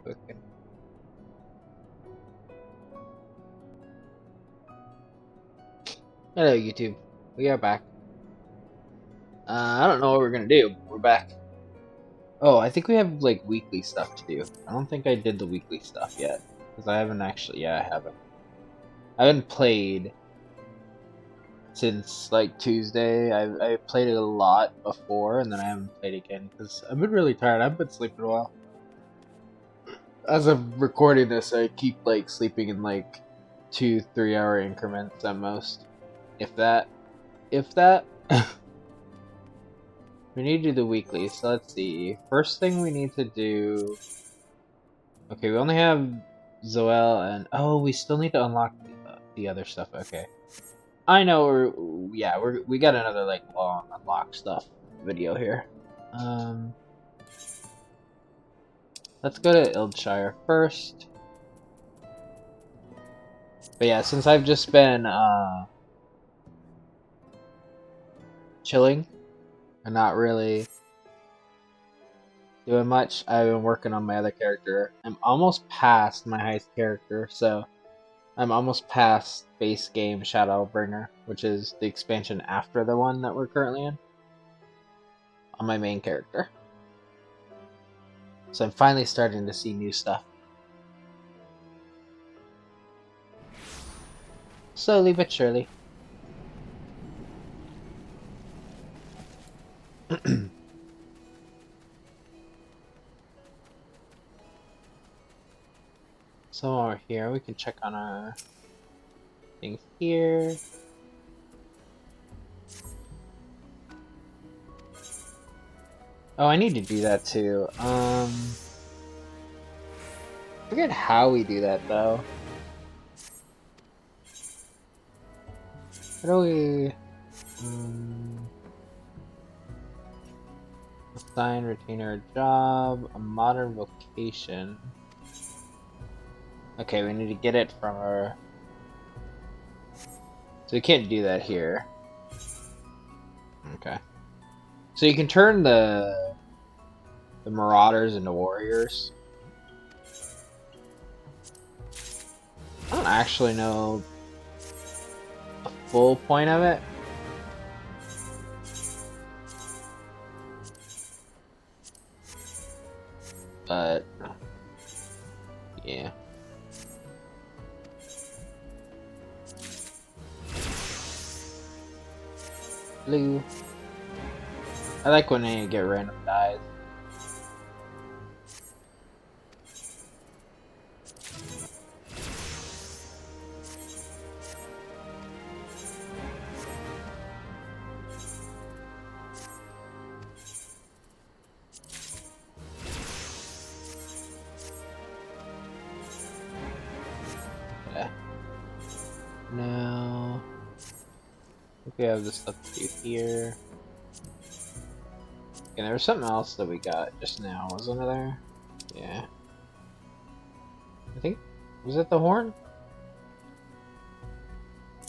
cooking. Hello, YouTube. We are back. I don't know what we're gonna do. We're back. Oh, I think we have like weekly stuff to do. I don't think I did the weekly stuff yet because I haven't actually. Yeah, I haven't. I haven't played since like Tuesday. I played it a lot before, and then I haven't played again because I've been really tired. I've been sleeping a while. As of recording this, I keep like sleeping in like 2-3 hour increments at most, if that. If that. We need to do the weekly, so let's see. First thing we need to do. Okay, we only have Zoel and we still need to unlock the other stuff. Okay, I know. We got another like long unlock stuff video here. Let's go to Ildshire first. But yeah, since I've just been chilling and not really doing much, I've been working on my other character. I'm almost past my highest character, so I'm almost past base game Shadowbringer, which is the expansion after the one that we're currently in, on my main character. So I'm finally starting to see new stuff. Slowly but surely. So while we're here, we can check on our things here. Oh, I need to do that too. I forget how we do that though. How do we assign retainer a job, a modern vocation? Okay, we need to get it from our. So we can't do that here. Okay. So you can turn the marauders into warriors. I don't actually know the full point of it. But yeah. Blue. I like when they get random dies. Yeah. Now, I think we have this stuff to do here. And there was something else that we got just now, wasn't there? Yeah. I think, was it the horn?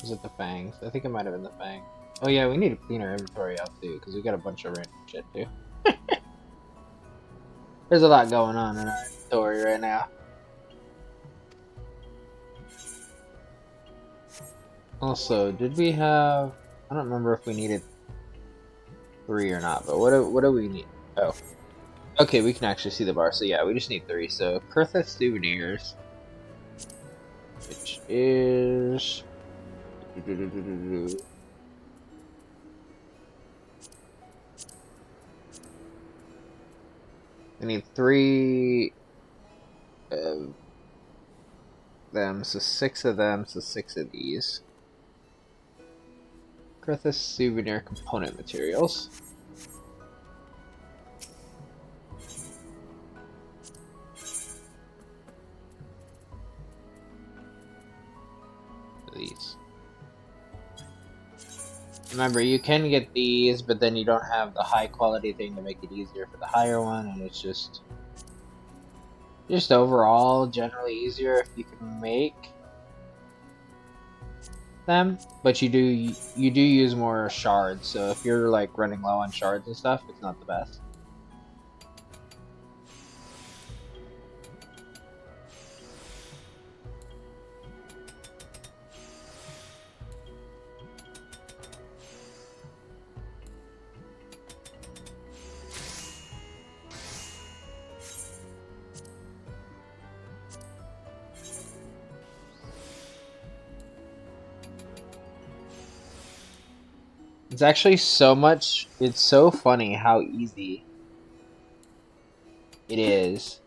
Was it the fangs? I think it might have been the fang. Oh yeah, we need to clean our inventory out too, because we got a bunch of random shit too. There's a lot going on in our inventory right now. Also, did we have... I don't remember if we needed 3 or not, but what do we need? Oh. Okay, we can actually see the bar, so yeah, we just need 3. So, Kurtha Souvenirs, which is... I need 3 of them, so 6 of them, so 6 of these. Kurtha Souvenir component materials. These. Remember, you can get these, but then you don't have the high quality thing to make it easier for the higher one, and it's just overall generally easier if you can make them, but you do use more shards, so if you're like running low on shards and stuff, it's not the best. It's actually so much. It's so funny how easy it is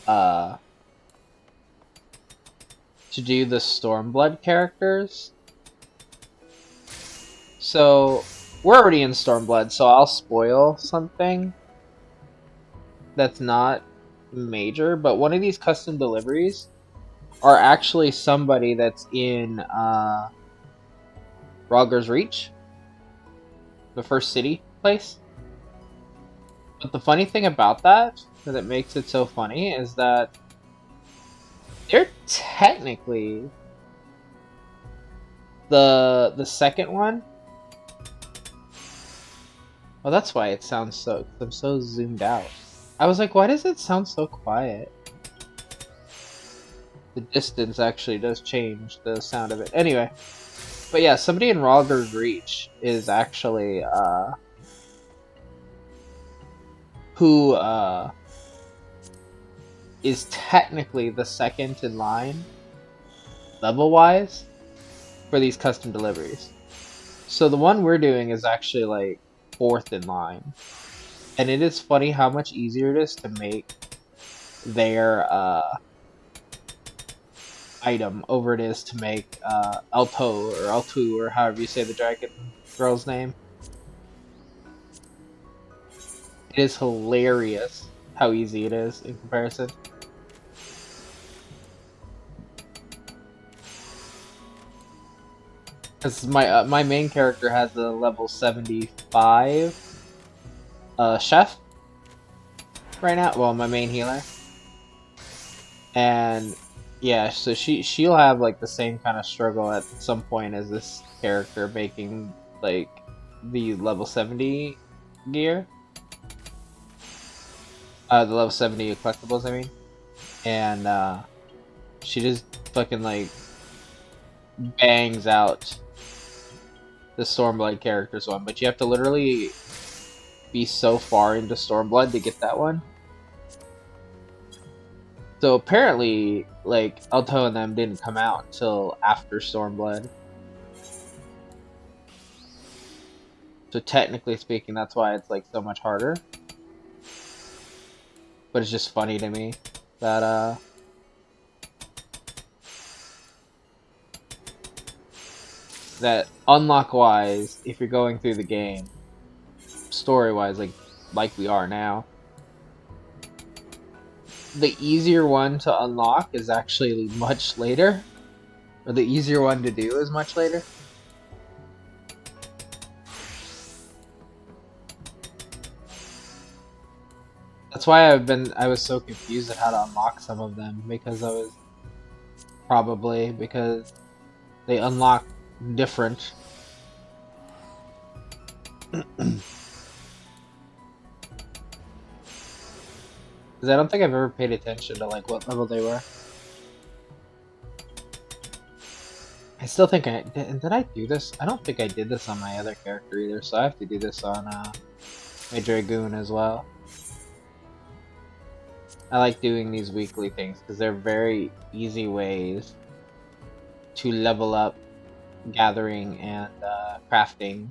to do the Stormblood characters. So we're already in Stormblood, so I'll spoil something that's not major, but one of these custom deliveries are actually somebody that's in Rogger's Reach, the first city place. But the funny thing about that makes it so funny, is that they're technically the second one. Oh, that's why it sounds so. I'm so zoomed out. I was like, why does it sound so quiet? The distance actually does change the sound of it. Anyway, but yeah, somebody in Rogger's Reach is actually who is technically the second in line, level-wise, for these custom deliveries. So the one we're doing is actually like fourth in line. And it is funny how much easier it is to make their item over it is to make Alto or Altu or however you say the dragon girl's name. It is hilarious how easy it is in comparison. Because my main character has a level 75 chef right now. Well, my main healer, and yeah, so she'll have like the same kind of struggle at some point as this character making like the level 70 gear. The level 70 collectibles, I mean. And she just fucking like bangs out the Stormblood characters one, but you have to literally be so far into Stormblood to get that one. So apparently, like, Alto and them didn't come out until after Stormblood. So technically speaking, that's why it's like so much harder. But it's just funny to me that that unlock wise, if you're going through the game, story wise, like we are now, the easier one to unlock is actually much later, or the easier one to do is much later. That's why I was so confused at how to unlock some of them, because because they unlock different. Because I don't think I've ever paid attention to like what level they were. I still think did I do this? I don't think I did this on my other character either, so I have to do this on my Dragoon as well. I like doing these weekly things because they're very easy ways to level up gathering and crafting,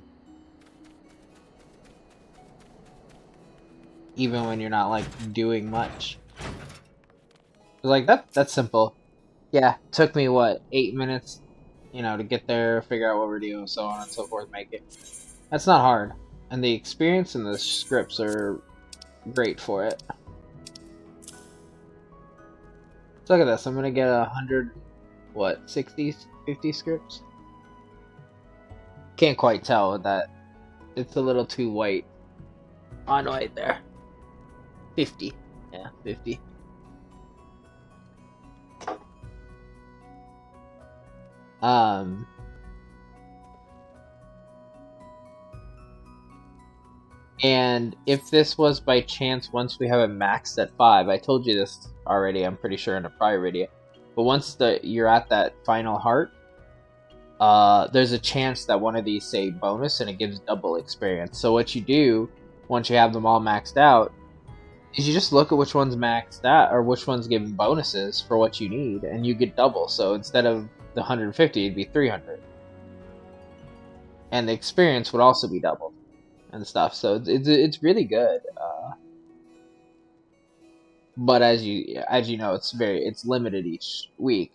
even when you're not like doing much. Like that's simple. Yeah, it took me what, 8 minutes, you know, to get there, figure out what we're doing, so on and so forth, make it. That's not hard, and the experience and the scripts are great for it. So look at this, I'm gonna get 100, what, 60, 50 scripts? Can't quite tell with that. It's a little too white on white there. 50. Yeah, 50. And if this was by chance, once we have it maxed at 5, I told you this already, I'm pretty sure in a prior video, but once you're at that final heart, there's a chance that one of these say bonus and it gives double experience. So what you do, once you have them all maxed out, is you just look at which one's maxed out, or which one's giving bonuses for what you need, and you get double. So instead of the 150, it'd be 300. and the experience would also be doubled and stuff. So it's really good. But as you know, it's limited each week.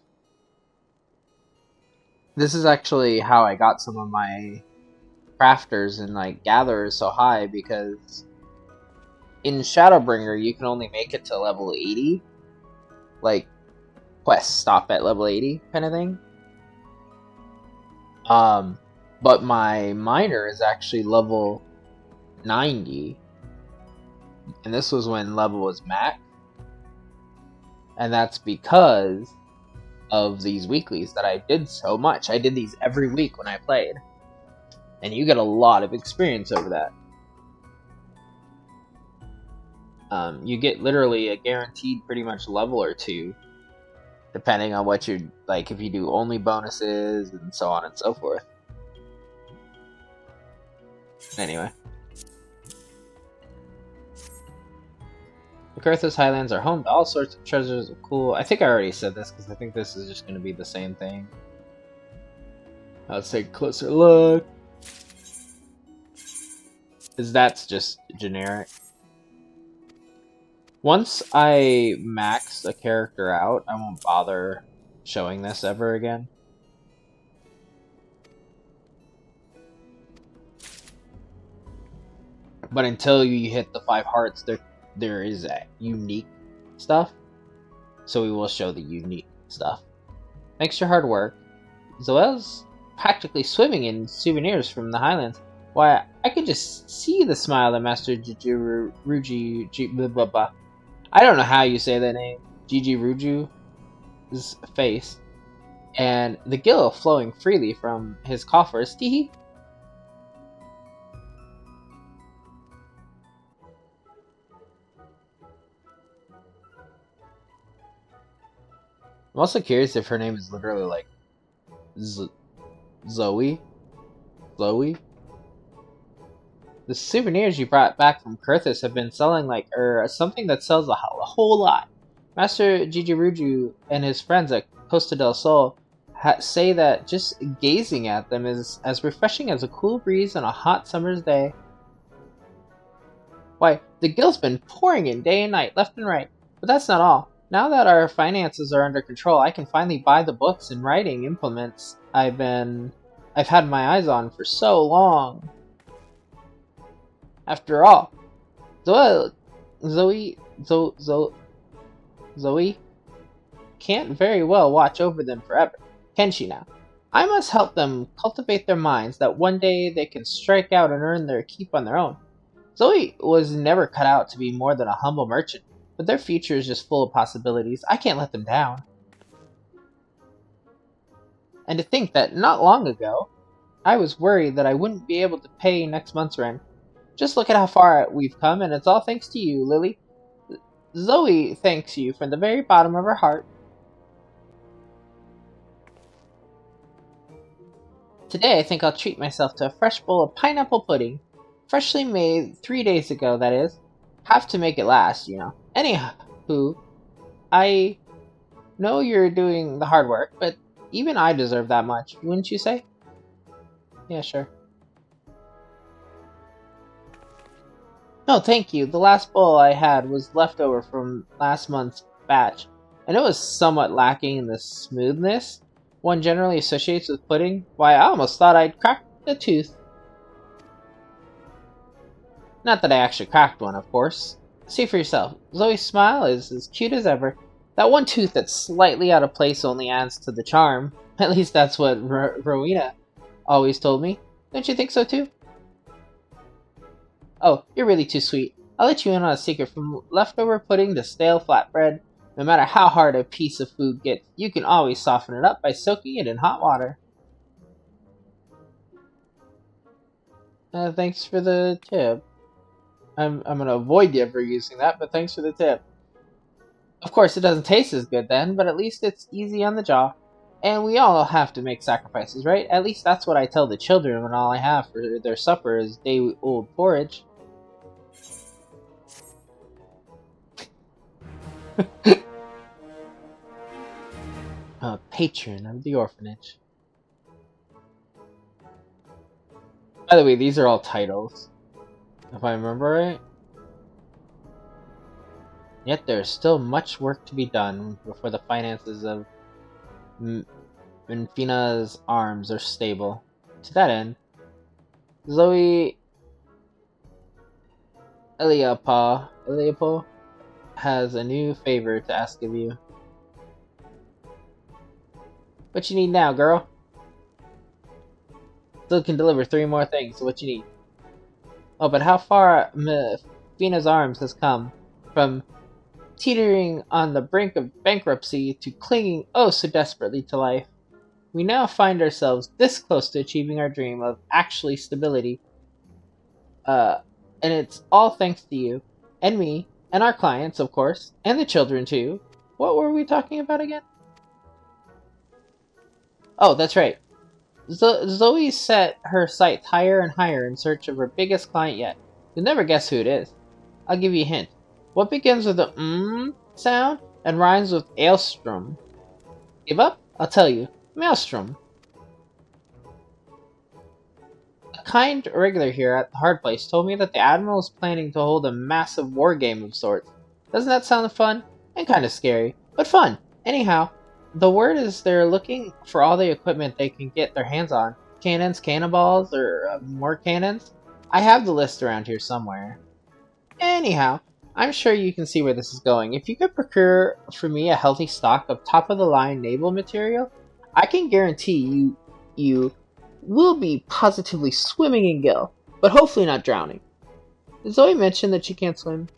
This is actually how I got some of my crafters and like gatherers so high, because in Shadowbringer you can only make it to level 80. Like, quests stop at level 80 kind of thing. But my miner is actually level 90. And this was when level was max. And that's because of these weeklies that I did so much. I did these every week when I played. And you get a lot of experience over that. You get literally a guaranteed pretty much level or two, depending on what you like, if you do only bonuses and so on and so forth. Anyway. The Carthus Highlands are home to all sorts of treasures of cool... I think I already said this, because I think this is just going to be the same thing. Let's take a closer look. Because that's just generic. Once I max a character out, I won't bother showing this ever again. But until you hit the 5 hearts, there is a unique stuff. So we will show the unique stuff. Thanks to your hard work, Zoel's practically swimming in souvenirs from the Highlands. Why, I could just see the smile that Master Jijiruji blah blah blah. I don't know how you say that name. Jijiruju's face. And the gill flowing freely from his coffers. Teehee. I'm also curious if her name is literally like Zoe. Zoe. The souvenirs you brought back from Kurthus have been selling like something that sells a whole lot. Master Jijiruju and his friends at Costa del Sol say that just gazing at them is as refreshing as a cool breeze on a hot summer's day. Why, the gill's been pouring in day and night, left and right. But that's not all. Now that our finances are under control, I can finally buy the books and writing implements I've had my eyes on for so long. After all, Zoe can't very well watch over them forever, can she now? I must help them cultivate their minds that one day they can strike out and earn their keep on their own. Zoe was never cut out to be more than a humble merchant, but their future is just full of possibilities. I can't let them down. And to think that not long ago, I was worried that I wouldn't be able to pay next month's rent. Just look at how far we've come, and it's all thanks to you, Lily. Zoe thanks you from the very bottom of her heart. Today I think I'll treat myself to a fresh bowl of pineapple pudding. Freshly made 3 days ago, that is. Have to make it last, you know. Anywho, I know you're doing the hard work, but even I deserve that much, wouldn't you say? Yeah, sure. No, thank you. The last bowl I had was leftover from last month's batch, and it was somewhat lacking in the smoothness one generally associates with pudding. Why, I almost thought I'd cracked a tooth. Not that I actually cracked one, of course. See for yourself. Zoe's smile is as cute as ever. That one tooth that's slightly out of place only adds to the charm. At least that's what Rowena always told me. Don't you think so too? Oh, you're really too sweet. I'll let you in on a secret. From leftover pudding to stale flatbread, no matter how hard a piece of food gets, you can always soften it up by soaking it in hot water. Thanks for the tip. I'm gonna avoid you ever using that, but thanks for the tip. Of course, it doesn't taste as good then, but at least it's easy on the jaw. And we all have to make sacrifices, right? At least that's what I tell the children when all I have for their supper is day-old porridge. A patron of the orphanage. By the way, these are all titles, if I remember right. Yet there is still much work to be done before the finances of Minfina's arms are stable. To that end, Zoe Eliapo has a new favor to ask of you. What you need now, girl? Still can deliver 3 more things, so what you need? Oh, but how far Fina's arms has come from teetering on the brink of bankruptcy to clinging oh so desperately to life. We now find ourselves this close to achieving our dream of actually stability. And it's all thanks to you, and me, and our clients, of course, and the children too. What were we talking about again? Oh, that's right. Zoe set her sights higher and higher in search of her biggest client yet. You'll never guess who it is. I'll give you a hint. What begins with the sound and rhymes with Aelstrom? Give up? I'll tell you. Maelstrom. A kind regular here at the Hard Place told me that the Admiral is planning to hold a massive war game of sorts. Doesn't that sound fun? And kind of scary, but fun. Anyhow, the word is they're looking for all the equipment they can get their hands on. Cannons, cannonballs, or more cannons? I have the list around here somewhere. Anyhow, I'm sure you can see where this is going. If you could procure for me a healthy stock of top-of-the-line naval material, I can guarantee you will be positively swimming in gil, but hopefully not drowning. Did Zoe mention that she can't swim?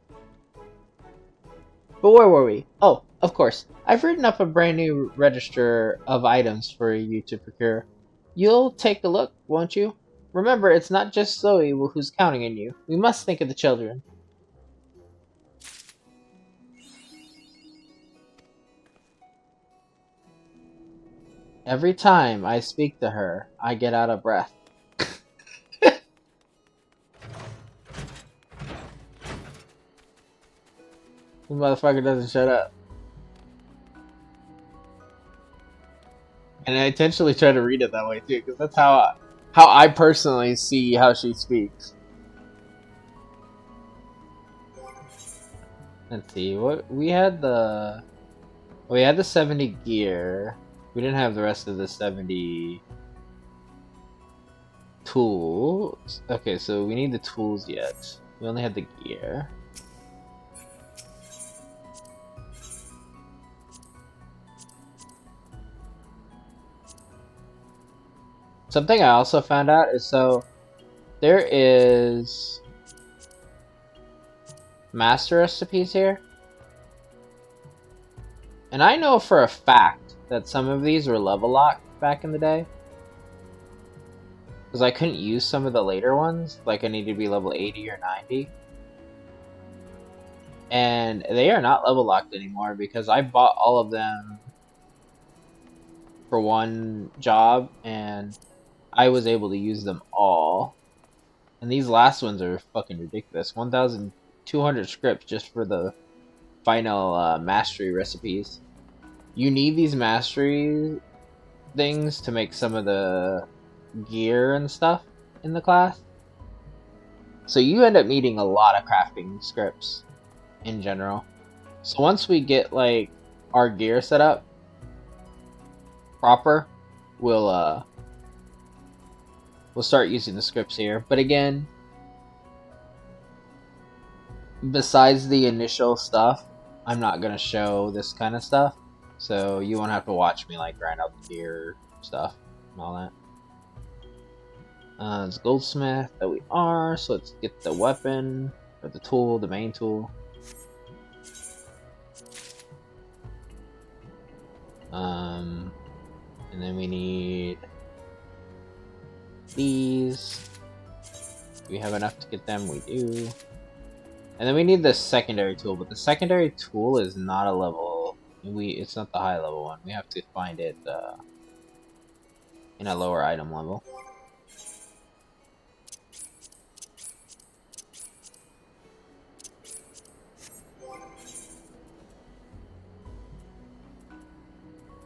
But where were we? Oh, of course. I've written up a brand new register of items for you to procure. You'll take a look, won't you? Remember, it's not just Zoe who's counting on you. We must think of the children. Every time I speak to her, I get out of breath. This motherfucker doesn't shut up. And I intentionally try to read it that way too, because that's how I personally see how she speaks. Let's see, what we had the 70 gear. We didn't have the rest of the 70 tools. Okay, so we need the tools yet. We only had the gear. Something I also found out is there is master recipes here. And I know for a fact that some of these were level locked back in the day. Because I couldn't use some of the later ones. Like I needed to be level 80 or 90. And they are not level locked anymore because I bought all of them for one job and I was able to use them all. And these last ones are fucking ridiculous. 1,200 scripts just for the final mastery recipes. You need these mastery things to make some of the gear and stuff in the class. So you end up needing a lot of crafting scripts in general. So once we get like our gear set up proper, we'll start using the scripts here. But again, besides the initial stuff, I'm not gonna show this kind of stuff. So you won't have to watch me like grind out the gear stuff and all that. It's goldsmith that we are, so let's get the weapon, or the tool, the main tool. And then we need these. Do we have enough to get them? We do. And then we need the secondary tool, but the secondary tool is not a level. It's not the high level one. We have to find it in a lower item level.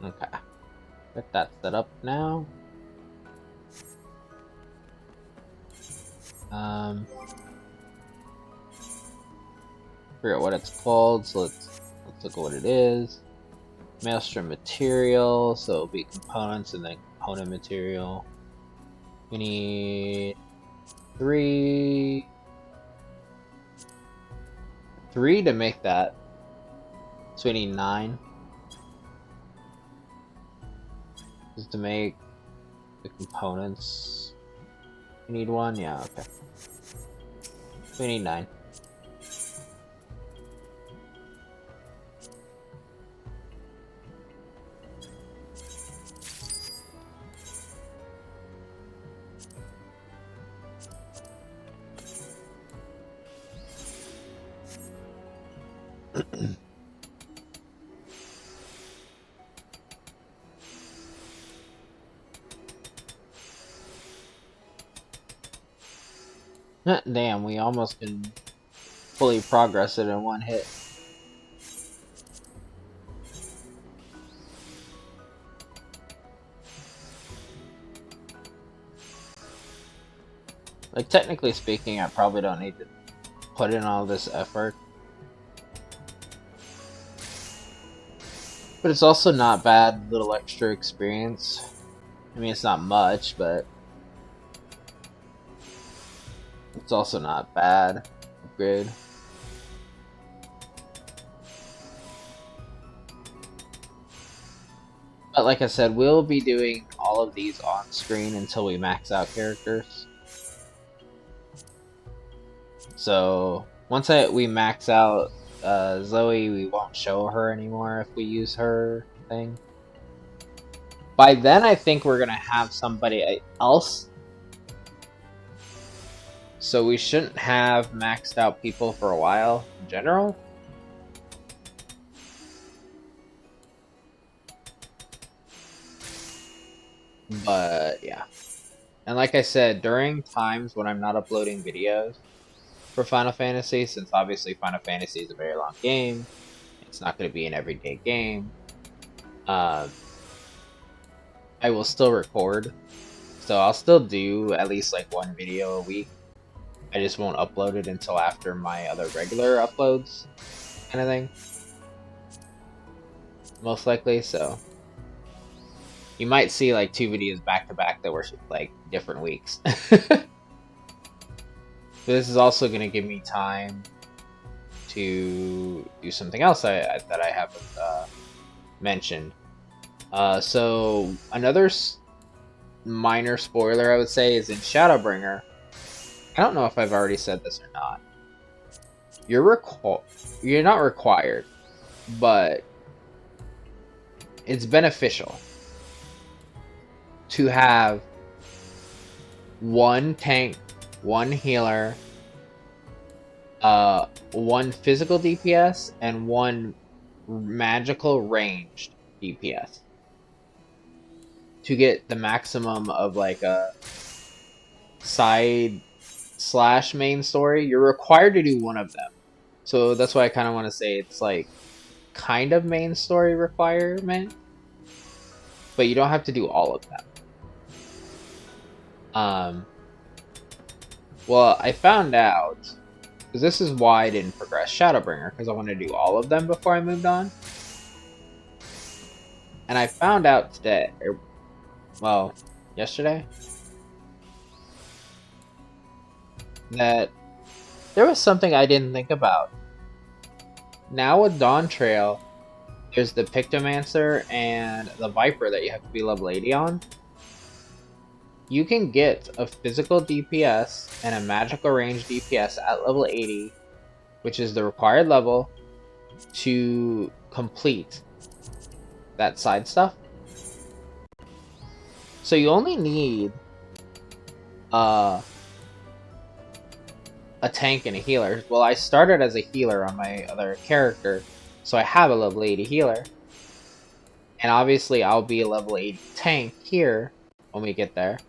Okay. Get that set up now. Forget what it's called, so let's look at what it is. Maelstrom material, so it'll be components and then component material. We need three to make that. So we need 9. Just to make the components. We need 1? Yeah, okay. We need 9. Damn, we almost can fully progress it in 1 hit. Like, technically speaking, I probably don't need to put in all this effort. But it's also not bad, little extra experience. I mean, it's not much, but it's also not bad. Upgrade. But like I said, we'll be doing all of these on screen until we max out characters. So once we max out Zoe, we won't show her anymore if we use her thing. By then, I think we're gonna have somebody else. So we shouldn't have maxed out people for a while in general. But yeah. And like I said, during times when I'm not uploading videos for Final Fantasy, since obviously Final Fantasy is a very long game, it's not going to be an everyday game, I will still record. So I'll still do at least like 1 video a week. I just won't upload it until after my other regular uploads, kind of thing. Most likely, so you might see like 2 videos back to back that were like different weeks. But this is also going to give me time to do something else that I haven't mentioned. So another minor spoiler I would say is in Shadowbringer. I don't know if I've already said this or not. You're not required, but it's beneficial to have 1 tank, 1 healer, 1 physical DPS, and 1 magical ranged DPS to get the maximum of like a side / main story. You're required to do 1 of them, so that's why I kind of want to say it's like kind of main story requirement, but you don't have to do all of them. Well, I found out, because this is why I didn't progress Shadowbringer, because I wanted to do all of them before I moved on. And I found out today, well, yesterday, that there was something I didn't think about. Now with Dawn Trail, there's the Pictomancer and the Viper that you have to be level 80 on. You can get a physical DPS and a magical range DPS at level 80, which is the required level to complete that side stuff. So you only need a tank and a healer. Well, I started as a healer on my other character, so I have a level 80 healer. And obviously I'll be a level 80 tank here when we get there.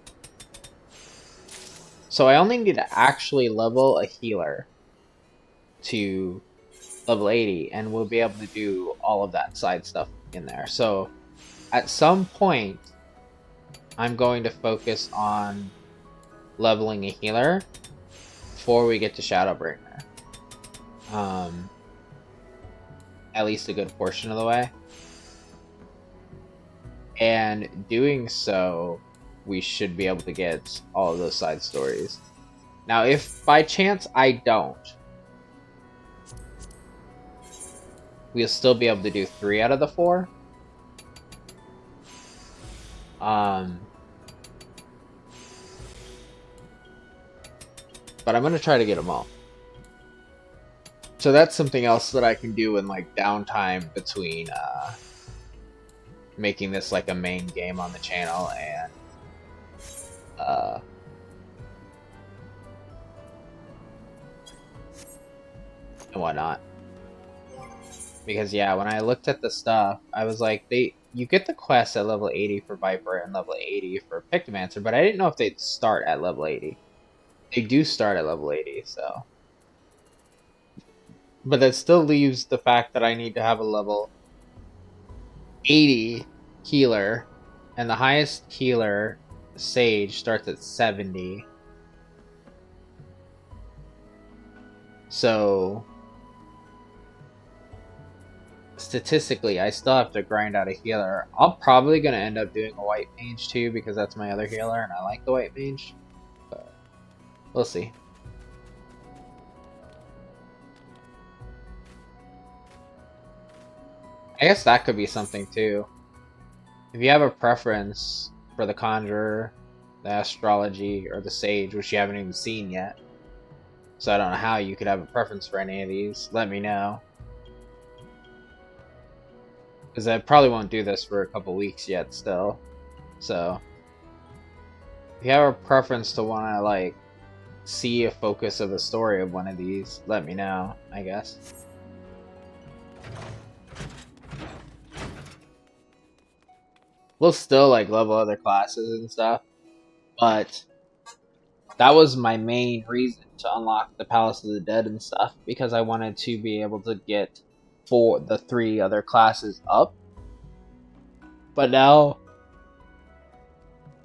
So I only need to actually level a healer to level 80, and we'll be able to do all of that side stuff in there. So at some point, I'm going to focus on leveling a healer before we get to Shadowbringer. At least a good portion of the way. And doing so, we should be able to get all of those side stories. Now, if by chance I don't, we'll still be able to do 3 out of the 4. But I'm gonna try to get them all. So that's something else that I can do in like downtime between making this like a main game on the channel and whatnot. Because yeah, when I looked at the stuff, I was like, you get the quest at level 80 for Viper and level 80 for Pictomancer, but I didn't know if they'd start at level 80. They do start at level 80, so. But that still leaves the fact that I need to have a level 80 healer, and the highest healer, Sage, starts at 70. So statistically, I still have to grind out a healer. I'm probably going to end up doing a white mage too, because that's my other healer, and I like the white mage. But we'll see. I guess that could be something too. If you have a preference for the Conjurer, the Astrology, or the Sage, which you haven't even seen yet, so I don't know how you could have a preference for any of these, let me know. Because I probably won't do this for a couple weeks yet still. So, if you have a preference to want to, like, see a focus of the story of one of these, let me know, I guess. We'll still, like, level other classes and stuff, but that was my main reason to unlock the Palace of the Dead and stuff, because I wanted to be able to get the 3 other classes up. But now,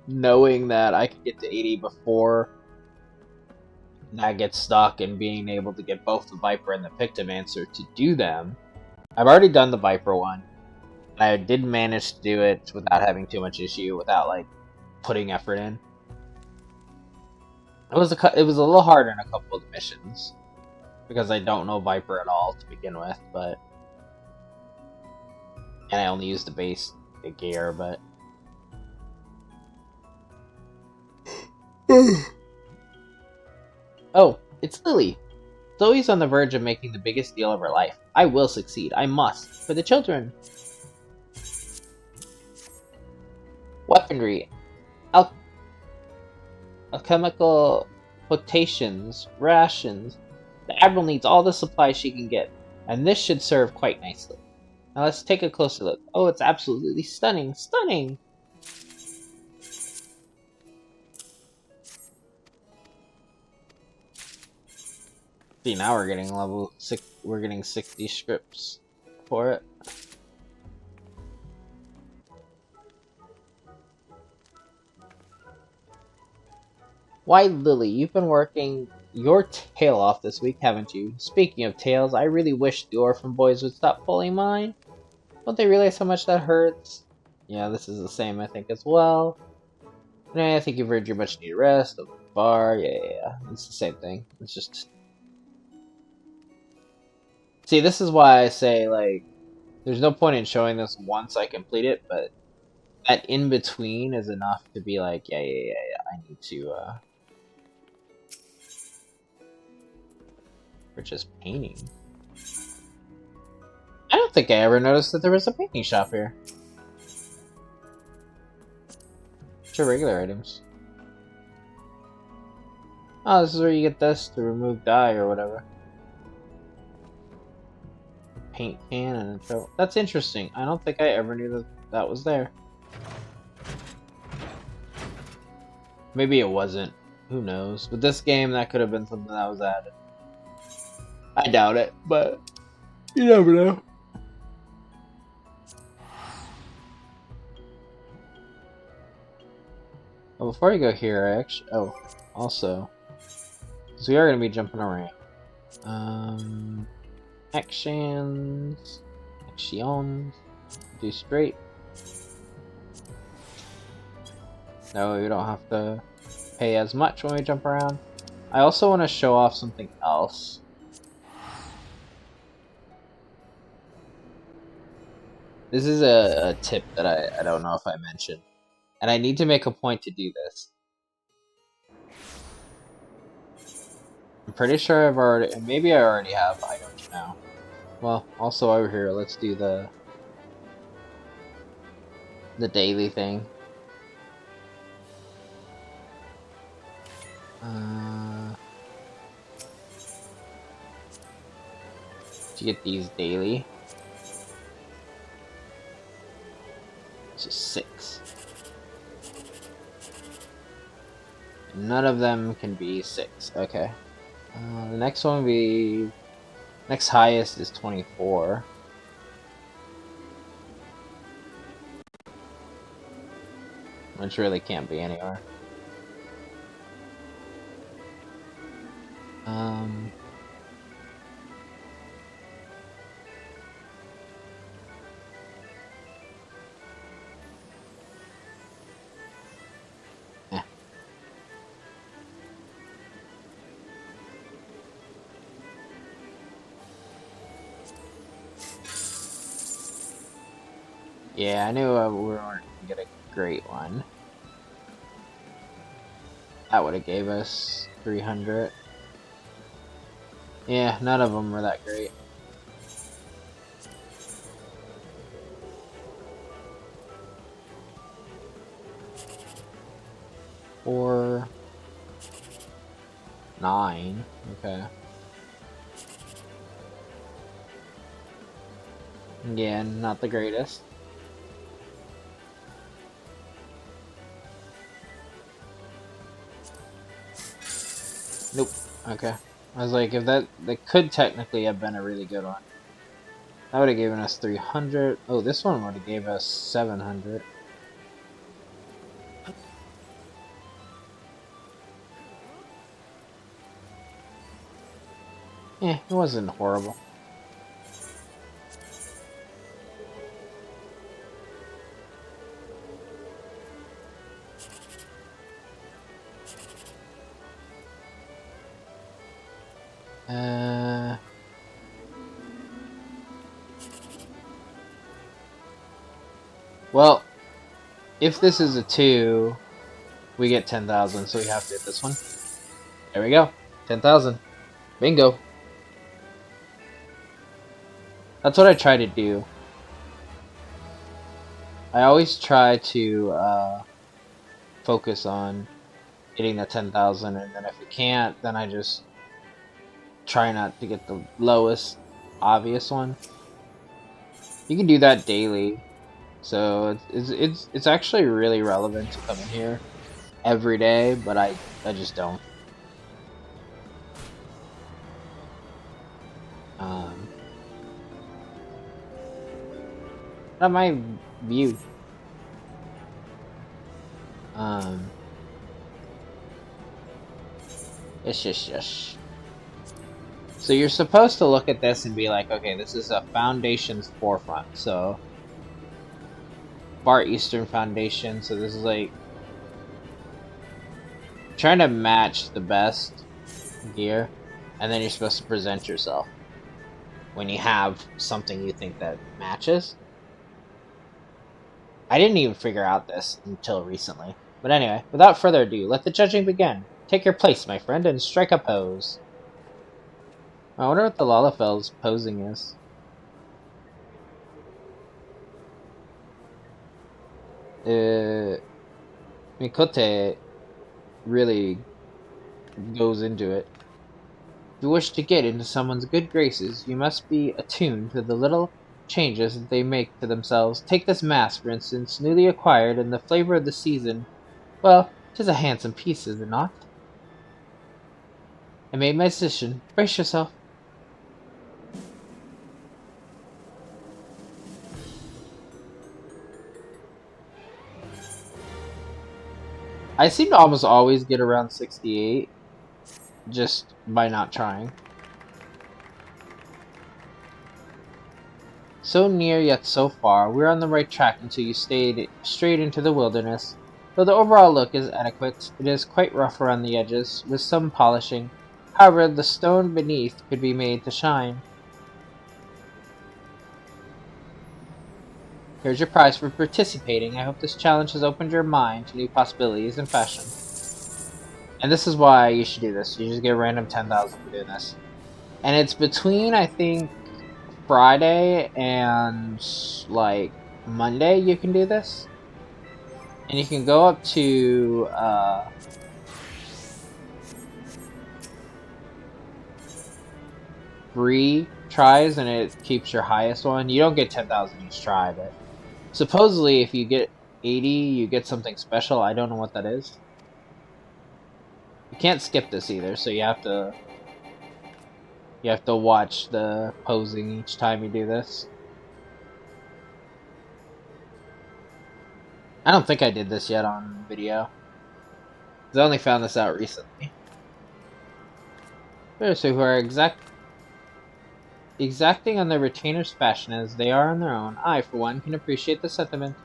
knowing that I could get to 80 before that gets stuck, and being able to get both the Viper and the Pictomancer to do them, I've already done the Viper one. I did manage to do it without having too much issue, without like putting effort in. It was a little harder in a couple of the missions because I don't know Viper at all to begin with, but and I only used the base gear, but oh, it's Lily. Zoe's on the verge of making the biggest deal of her life. I will succeed. I must. For the children. Weaponry. Alchemical potations. Rations. The Admiral needs all the supplies she can get, and this should serve quite nicely. Now let's take a closer look. Oh, it's absolutely stunning. Stunning! See, now we're getting level 6. We're getting 60 scripts for it. Why, Lily, you've been working your tail off this week, haven't you? Speaking of tails, I really wish the orphan boys would stop pulling mine. Don't they realize how much that hurts? Yeah, this is the same, I think, as well. I think you've earned your much needed rest. The bar, yeah. It's the same thing. It's just... See, this is why I say, like, there's no point in showing this once I complete it, but that in-between is enough to be like, yeah, I need to, We're just painting. I don't think I ever noticed that there was a painting shop here. Which are regular items. Oh, this is where you get this to remove dye or whatever. Paint can and a trail. That's interesting. I don't think I ever knew that that was there. Maybe it wasn't. Who knows? With this game, that could have been something that was added. I doubt it, but you never know. Well, before I go here, I actually... Oh, also... because we are going to be jumping around. Actions. Do straight. No, we don't have to pay as much when we jump around. I also want to show off something else. This is a tip that I don't know if I mentioned. And I need to make a point to do this. I'm pretty sure I've already... Maybe I already have, I don't know. Well, also over here, let's do the daily thing. To get these daily. Which is 6. None of them can be 6. Okay. The next one will be... Next highest is 24. Which really can't be anywhere. Yeah, I knew we weren't gonna get a great one. That would have gave us 300. Yeah, none of them were that great. Or 9. Okay. Again, not the greatest. Nope. Okay. I was like, if that could technically have been a really good one. That would have given us 300. Oh, this one would have gave us 700. Yeah, it wasn't horrible. Well, if this is a 2, we get 10,000, so we have to hit this one. There we go. 10,000. Bingo. That's what I try to do. I always try to focus on getting the 10,000, and then if we can't, then I just try not to get the lowest obvious one. You can do that daily, so it's actually really relevant to come in here every day, but I just don't. Not my view. Yes. So you're supposed to look at this and be like, okay, this is a Foundation's forefront. So Far Eastern Foundation. So this is like trying to match the best gear, and then you're supposed to present yourself when you have something you think that matches. I didn't even figure out this until recently. But anyway, without further ado, let the judging begin. Take your place, my friend, and strike a pose. I wonder what the Lalafel's posing is. Mikote really goes into it. If you wish to get into someone's good graces, you must be attuned to the little changes that they make to themselves. Take this mask, for instance, newly acquired, and the flavor of the season. Well, 'tis a handsome piece, is it not? I made my decision. Brace yourself. I seem to almost always get around 68, just by not trying. So near yet so far, we're on the right track until you stayed straight into the wilderness. Though the overall look is adequate, it is quite rough around the edges, with some polishing. However, the stone beneath could be made to shine. Here's your prize for participating. I hope this challenge has opened your mind to new possibilities in fashion. And this is why you should do this. You just get a random 10,000 for doing this. And it's between, I think, Friday and, like, Monday you can do this. And you can go up to, 3 tries and it keeps your highest one. You don't get 10,000 each try, but supposedly if you get 80, you get something special. I don't know what that is. You can't skip this either, so you have to watch the posing each time you do this. I don't think I did this yet on video, because I only found this out recently. Those who are exacting on their retainers' fashion as they are on their own, I, for one, can appreciate the sentiment.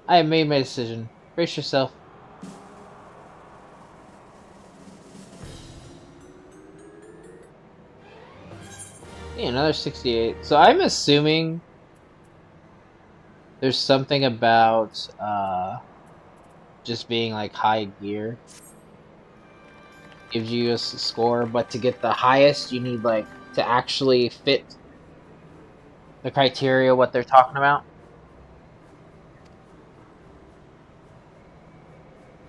I have made my decision. Brace yourself. Yeah, another 68. So I'm assuming there's something about just being like high gear gives you a score, but to get the highest you need like to actually fit the criteria what they're talking about.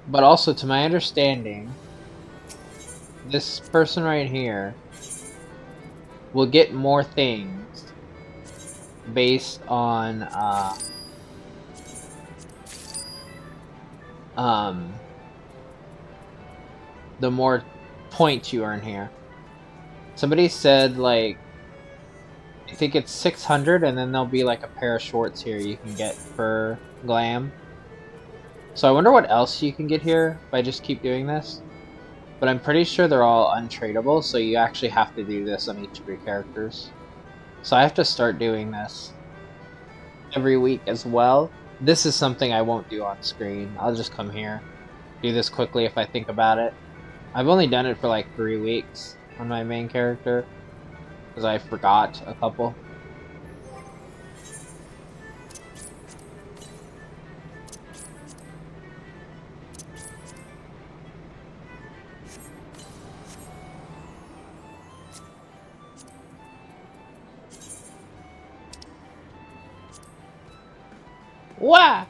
But also, to my understanding, this person right here will get more things based on the more points you earn here. Somebody said, like, I think it's 600, and then there'll be like a pair of shorts here you can get for glam. So I wonder what else you can get here if I just keep doing this. But I'm pretty sure they're all untradeable, so you actually have to do this on each of your characters. So I have to start doing this every week as well. This is something I won't do on screen. I'll just come here, do this quickly if I think about it. I've only done it for like 3 weeks on my main character, because I forgot a couple. Wah!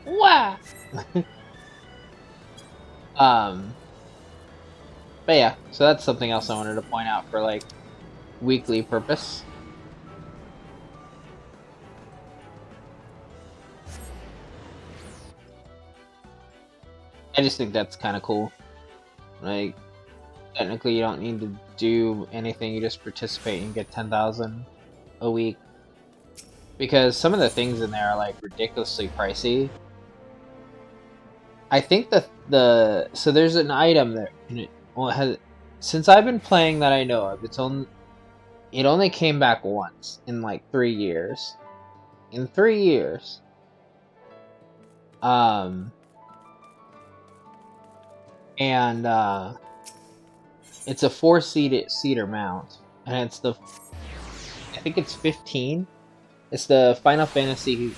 Wah! But yeah, so that's something else I wanted to point out for like weekly purpose. I just think that's kind of cool. Like, technically you don't need to do anything, you just participate and get 10,000 a week. Because some of the things in there are like ridiculously pricey. I think so there's an item that since I've been playing that I know of, it only came back once in like 3 years. In 3 years. And it's a 4-seater mount, and I think it's 15. It's the Final Fantasy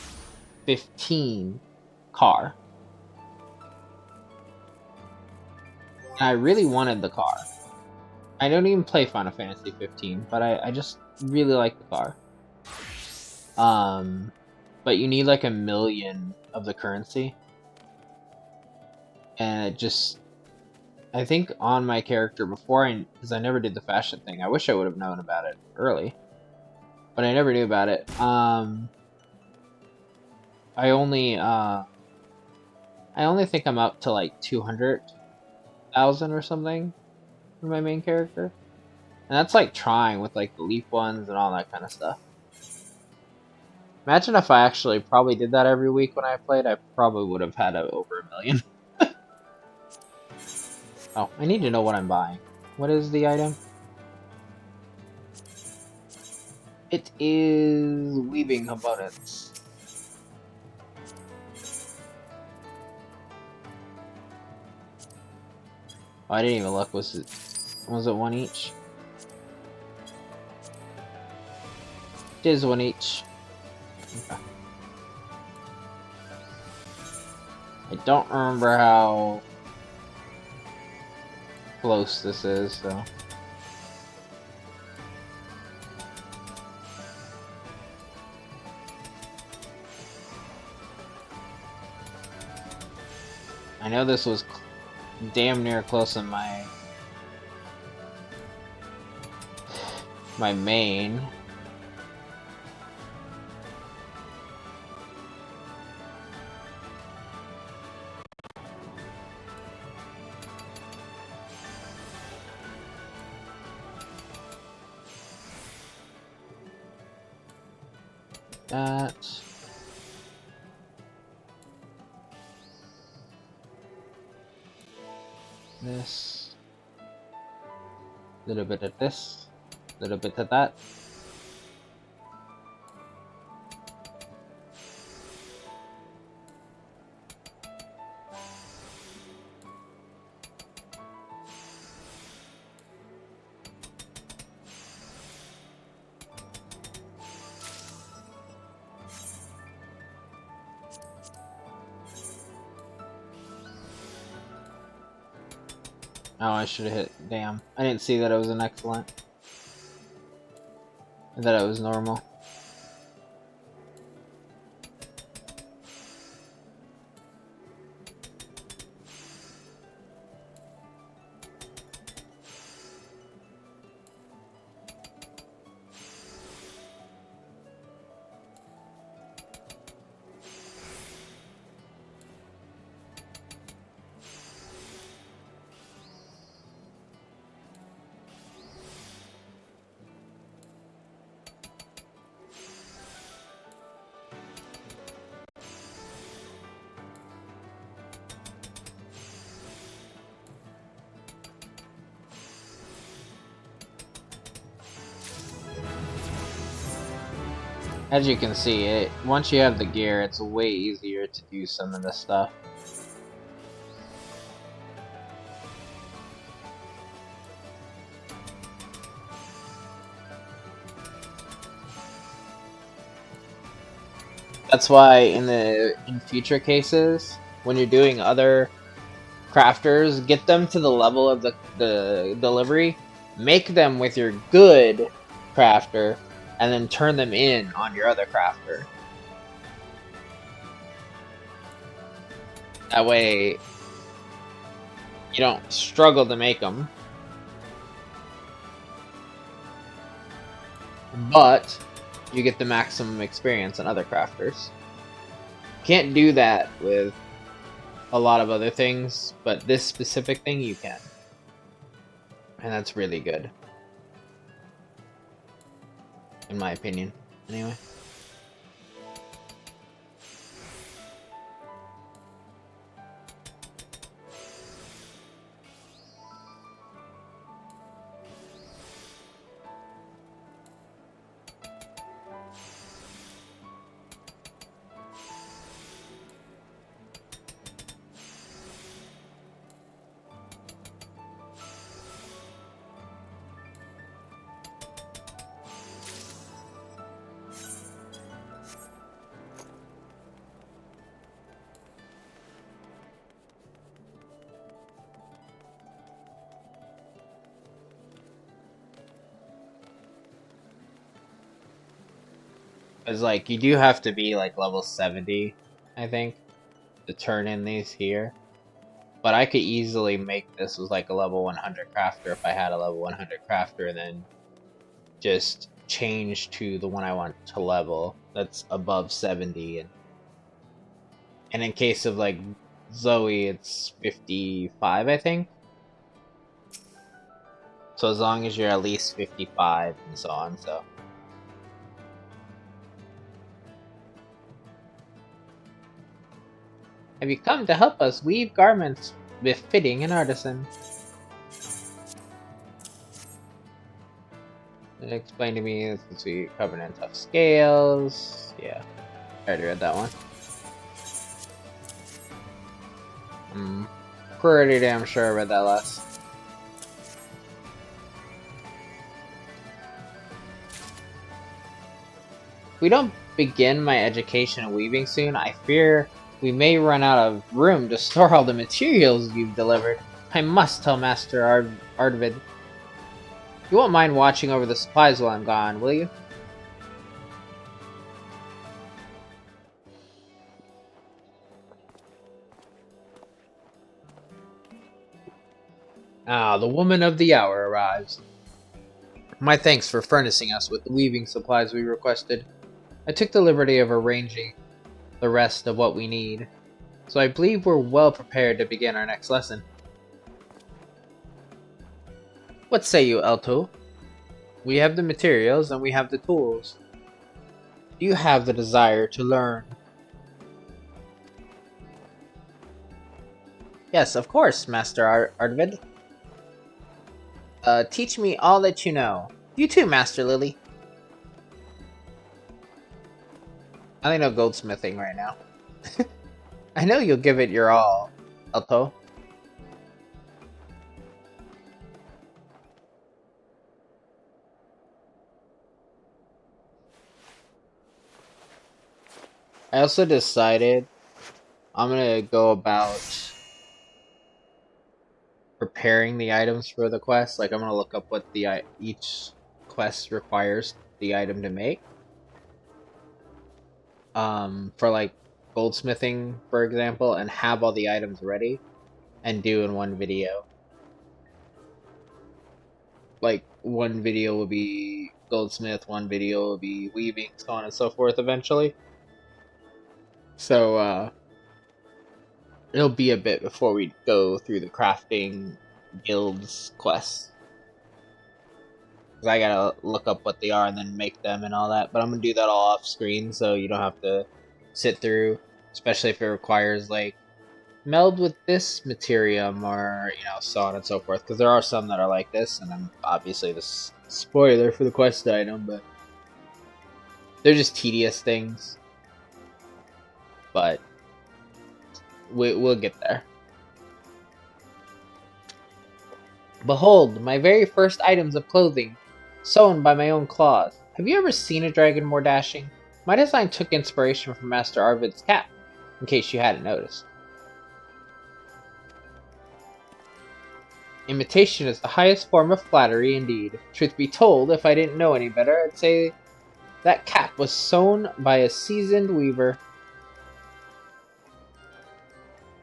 15 car. And I really wanted the car. I don't even play Final Fantasy 15, but I just really like the car. But you need like 1 million of the currency. And it just, I think on my character before, because I never did the fashion thing, I wish I would have known about it early. But I never knew about it. I only think I'm up to like 200,000 or something for my main character. And that's like trying with like the leaf ones and all that kind of stuff. Imagine if I actually probably did that every week when I played, I probably would have had over 1 million. Oh, I need to know what I'm buying. What is the item? It is weaving components. Oh, I didn't even look. Was it one each? It is one each. Okay. I don't remember how close this is, so. I know this was damn near close in my main. That. This. Little bit of this. Little bit of that. Oh, I should have hit. Damn. I didn't see that it was an excellent. I thought it was normal. As you can see, once you have the gear, it's way easier to do some of this stuff. That's why in future cases, when you're doing other crafters, get them to the level of the delivery, make them with your good crafter, and then turn them in on your other crafter. That way, you don't struggle to make them. But you get the maximum experience on other crafters. Can't do that with a lot of other things, but this specific thing you can. And that's really good. In my opinion, anyway. It's like, you do have to be like level 70, I think, to turn in these here. But I could easily make this with like a level 100 crafter if I had a level 100 crafter, and then just change to the one I want to level that's above 70. And in case of like Zoe, it's 55, I think. So as long as you're at least 55 and so on, so. Have you come to help us weave garments befitting an artisan? Explain to me, let's see, Covenant of Scales. Yeah, I already read that one. I'm pretty damn sure I read that last. If we don't begin my education in weaving soon, I fear we may run out of room to store all the materials you've delivered. I must tell Master Ardvid. You won't mind watching over the supplies while I'm gone, will you? Ah, the woman of the hour arrives. My thanks for furnishing us with the weaving supplies we requested. I took the liberty of arranging the rest of what we need, so I believe we're well prepared to begin our next lesson. What say you, Elto? We have the materials and we have the tools. Do you have the desire to learn? Yes, of course, Master Ardvid. Teach me all that you know. You too, Master Lily. I only know goldsmithing right now. I know you'll give it your all, Elto. I also decided I'm gonna go about preparing the items for the quest. Like, I'm gonna look up what the each quest requires the item to make. For like goldsmithing, for example, and have all the items ready and do in one video. Like, one video will be goldsmith, one video will be weaving, so on and so forth eventually. So, it'll be a bit before we go through the crafting guild's quests. Because I gotta look up what they are and then make them and all that. But I'm gonna do that all off screen so you don't have to sit through, especially if it requires, like, meld with this materium or, you know, so on and so forth. Because there are some that are like this, and I'm obviously the spoiler for the quest item, but they're just tedious things. But we'll get there. Behold, my very first items of clothing, sewn by my own claws. Have you ever seen a dragon more dashing? My design took inspiration from Master Arvid's cap, in case you hadn't noticed. Imitation is the highest form of flattery indeed. Truth be told, if I didn't know any better, I'd say that cap was sewn by a seasoned weaver.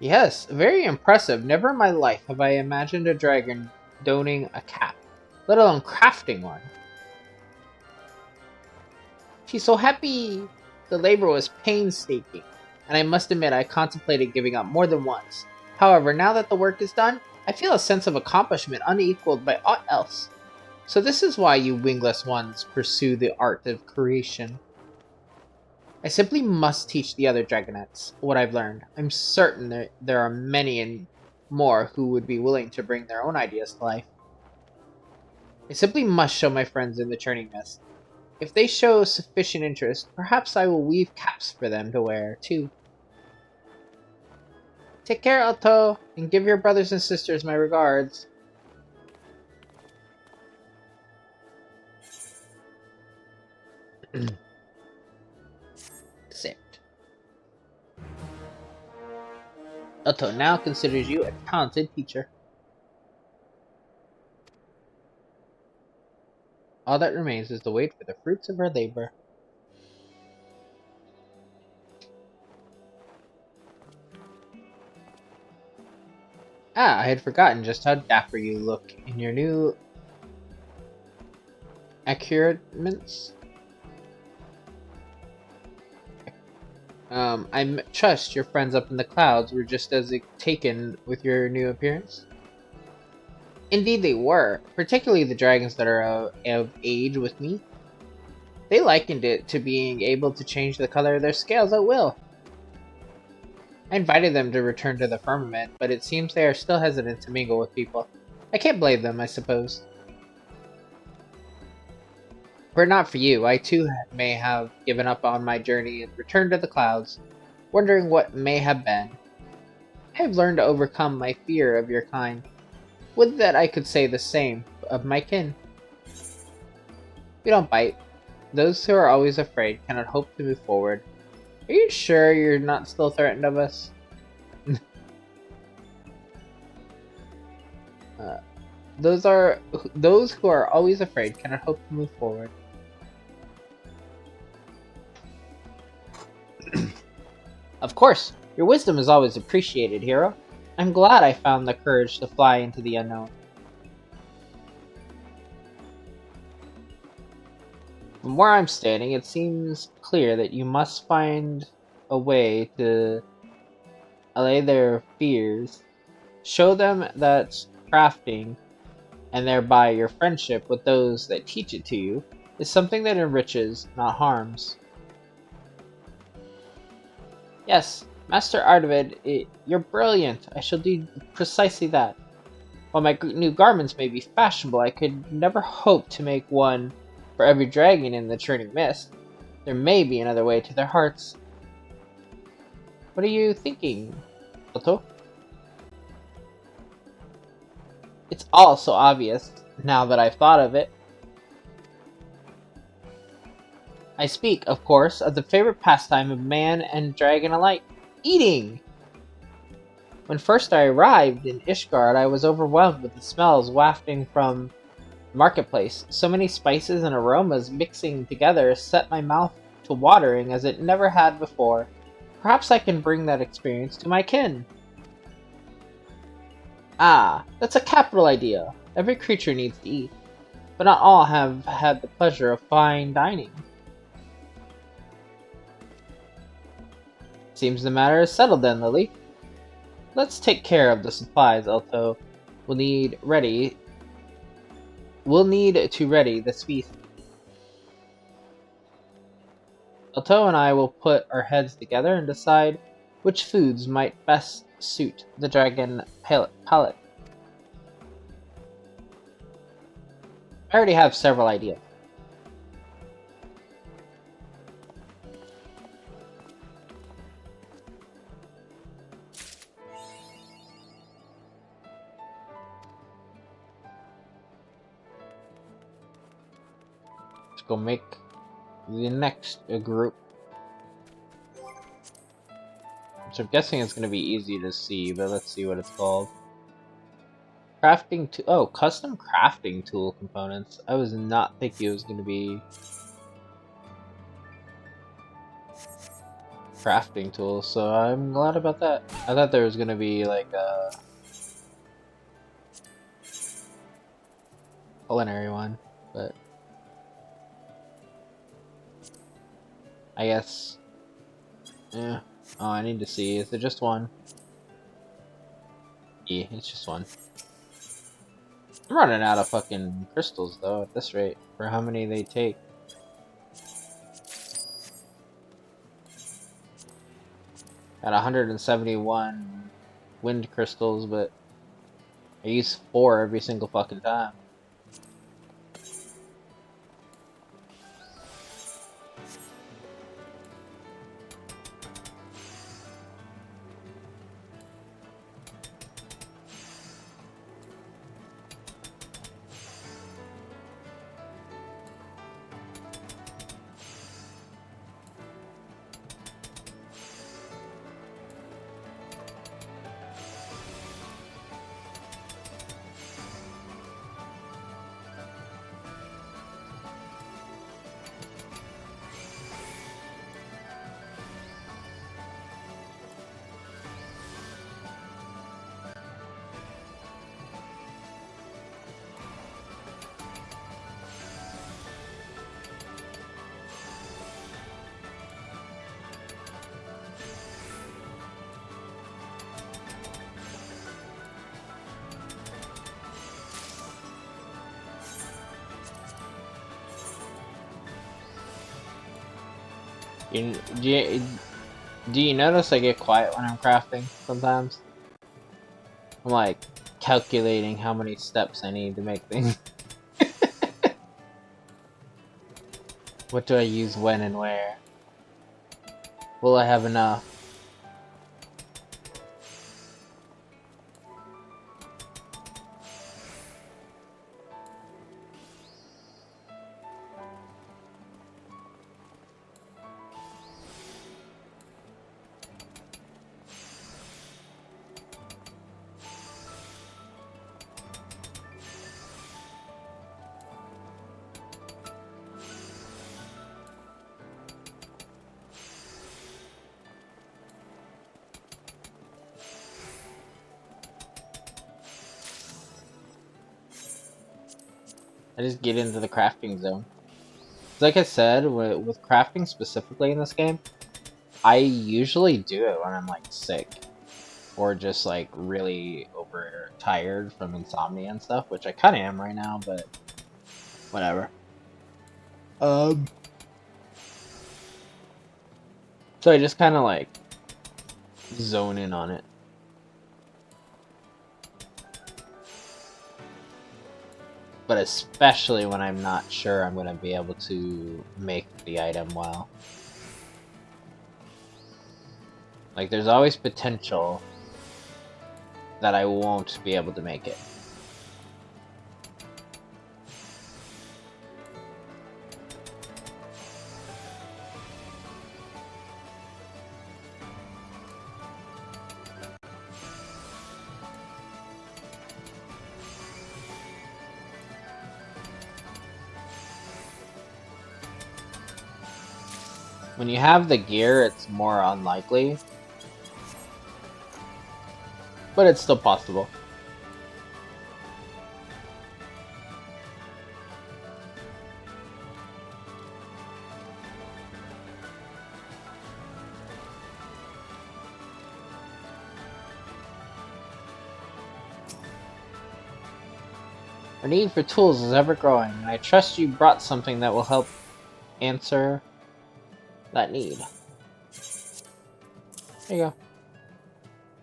Yes, very impressive. Never in my life have I imagined a dragon donning a cap, let alone crafting one. She's so happy. The labor was painstaking, and I must admit I contemplated giving up more than once. However, now that the work is done, I feel a sense of accomplishment unequaled by aught else. So this is why you wingless ones pursue the art of creation. I simply must teach the other dragonettes what I've learned. I'm certain that there are many and more who would be willing to bring their own ideas to life. I simply must show my friends in the churning mist. If they show sufficient interest, perhaps I will weave caps for them to wear, too. Take care, Alto, and give your brothers and sisters my regards. Accept. Alto now considers you a talented teacher. All that remains is to wait for the fruits of her labor. Ah, I had forgotten just how dapper you look in your new accoutrements. I trust your friends up in the clouds were just as taken with your new appearance. Indeed they were, particularly the dragons that are of age with me. They likened it to being able to change the color of their scales at will. I invited them to return to the Firmament, but it seems they are still hesitant to mingle with people. I can't blame them, I suppose. Were it not for you, I too may have given up on my journey and returned to the clouds, wondering what may have been. I have learned to overcome my fear of your kind. Would that I could say the same of my kin. We don't bite. Those who are always afraid cannot hope to move forward. Are you sure you're not still threatened of us? uh, those who are always afraid cannot hope to move forward. Of course, your wisdom is always appreciated, hero. I'm glad I found the courage to fly into the unknown. From where I'm standing, it seems clear that you must find a way to allay their fears, show them that crafting, and thereby your friendship with those that teach it to you, is something that enriches, not harms. Yes, Master Ardavid, you're brilliant. I shall do precisely that. While my new garments may be fashionable, I could never hope to make one for every dragon in the churning mist. There may be another way to their hearts. What are you thinking, Otto? It's all so obvious, now that I've thought of it. I speak, of course, of the favorite pastime of man and dragon alike, eating! When first I arrived in Ishgard, I was overwhelmed with the smells wafting from the marketplace. So many spices and aromas mixing together set my mouth to watering as it never had before. Perhaps I can bring that experience to my kin. Ah, that's a capital idea. Every creature needs to eat, but not all have had the pleasure of fine dining. Seems the matter is settled then, Lily. Let's take care of the supplies, Alto. We'll need to ready this feast. Alto and I will put our heads together and decide which foods might best suit the dragon palate. I already have several ideas. Let's go make the next group. Which I'm guessing is going to be easy to see, but let's see what it's called. Crafting custom crafting tool components. I was not thinking it was going to be crafting tools, so I'm glad about that. I thought there was going to be like a culinary one, but I guess, yeah. Oh, I need to see. Is it just one? Yeah, it's just one. I'm running out of fucking crystals, though, at this rate, for how many they take. Got 171 wind crystals, but I use 4 every single fucking time. Do you notice I get quiet when I'm crafting sometimes? I'm like calculating how many steps I need to make things. What do I use when and where? Will I have enough? I just get into the crafting zone. Like I said, with crafting specifically in this game, I usually do it when I'm like sick or just like really overtired from insomnia and stuff, which I kind of am right now, but whatever. So I just kind of like zone in on it. But especially when I'm not sure I'm going to be able to make the item well. Like, there's always potential that I won't be able to make it. When you have the gear, it's more unlikely. But it's still possible. Our need for tools is ever growing, and I trust you brought something that will help answer that need. There you go.